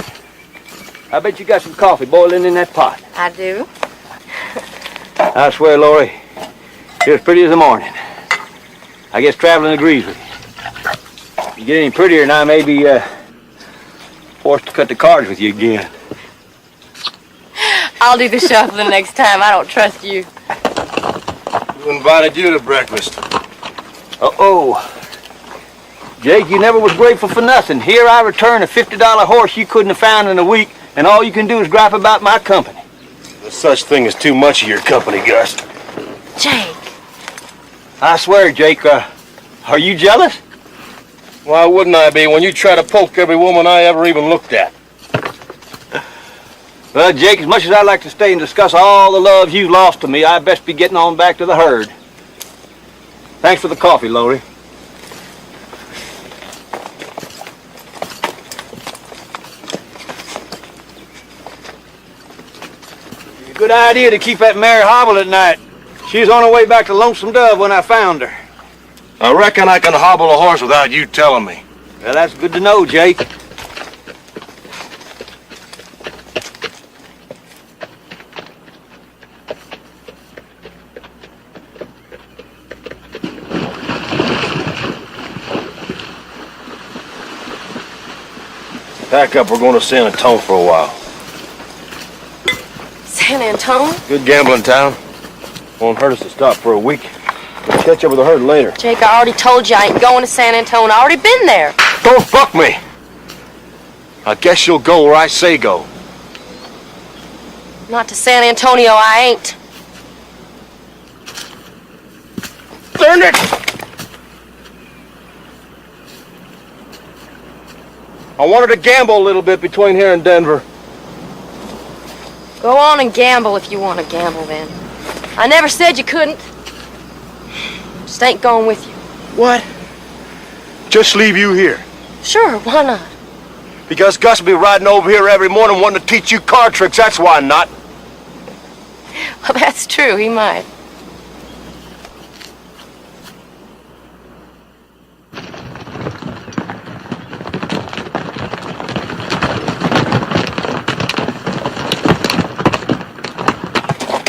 I bet you got some coffee boiling in that pot. I do. I swear, Lori, you're as pretty as the morning. I guess traveling agrees with you. You get any prettier and I may be forced to cut the cards with you again. I'll do the shuffling next time. I don't trust you. Who invited you to breakfast? Uh-oh. Jake, you never was grateful for nothing. Here I return a $50 horse you couldn't have found in a week, and all you can do is gripe about my company. There's such thing as too much of your company, Gus. Jake. I swear, Jake, are you jealous? Why wouldn't I be when you try to poke every woman I ever even looked at? Well, Jake, as much as I'd like to stay and discuss all the love you've lost to me, I'd best be getting on back to the herd. Thanks for the coffee, Lori. Good idea to keep that mare hobbled at night. She was on her way back to Lonesome Dove when I found her. I reckon I can hobble a horse without you telling me. Well, that's good to know, Jake. Pack up, we're going to San Antonio for a while. San Antonio? Good gambling town. Won't hurt us to stop for a week. We'll catch up with the herd later. Jake, I already told you I ain't going to San Antonio. I already been there. Don't fuck me! I guess you'll go where I say go. Not to San Antonio, I ain't. Darn it! I wanted to gamble a little bit between here and Denver. Go on and gamble if you want to gamble then. I never said you couldn't. Just ain't going with you. What? Just leave you here? Sure, why not? Because Gus will be riding over here every morning wanting to teach you card tricks, that's why not. Well, that's true, he might.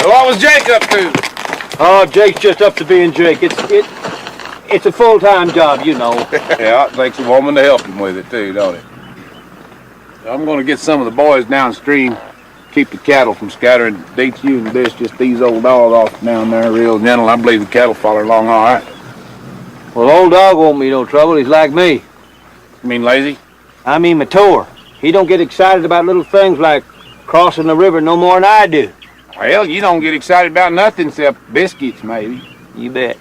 What was Jake up to? Oh, Jake's just up to being Jake. It's a full-time job, you know. Yeah, it takes a woman to help him with it too, don't it? I'm going to get some of the boys downstream, keep the cattle from scattering DQ and this, just these old dogs off down there real gentle. I believe the cattle follow along all right. Well, old dog won't be no trouble. He's like me. You mean lazy? I mean mature. He don't get excited about little things like crossing the river no more than I do. Well, you don't get excited about nothing except biscuits, maybe. You bet.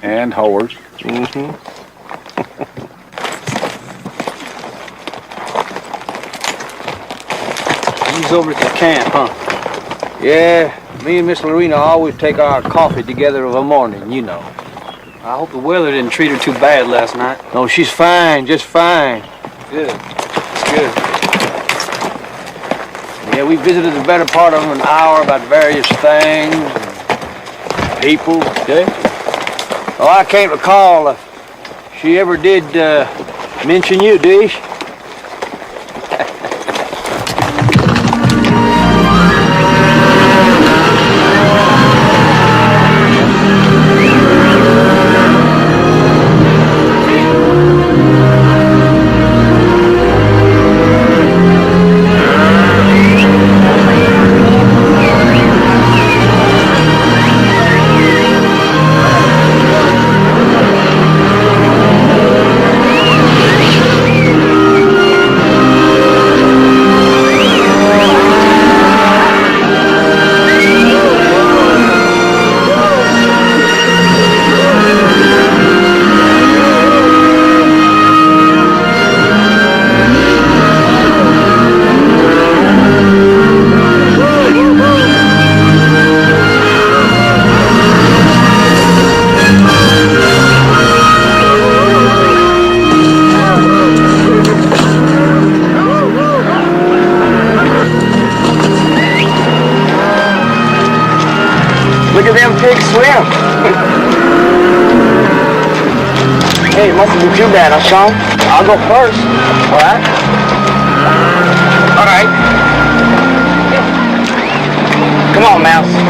And whores. Mm-hmm. He's over at the camp, huh? Yeah, me and Miss Lorena always take our coffee together of a morning, you know. I hope the weather didn't treat her too bad last night. No, she's fine, just fine. Good. It's good. Yeah, we visited the better part of an hour about various things, people. Okay. Oh, I can't recall if she ever did mention you, did she? Look at them pigs swim. Hey, it mustn't be too bad, huh, Sean? I'll go first. All right? All right. Come on, Mouse.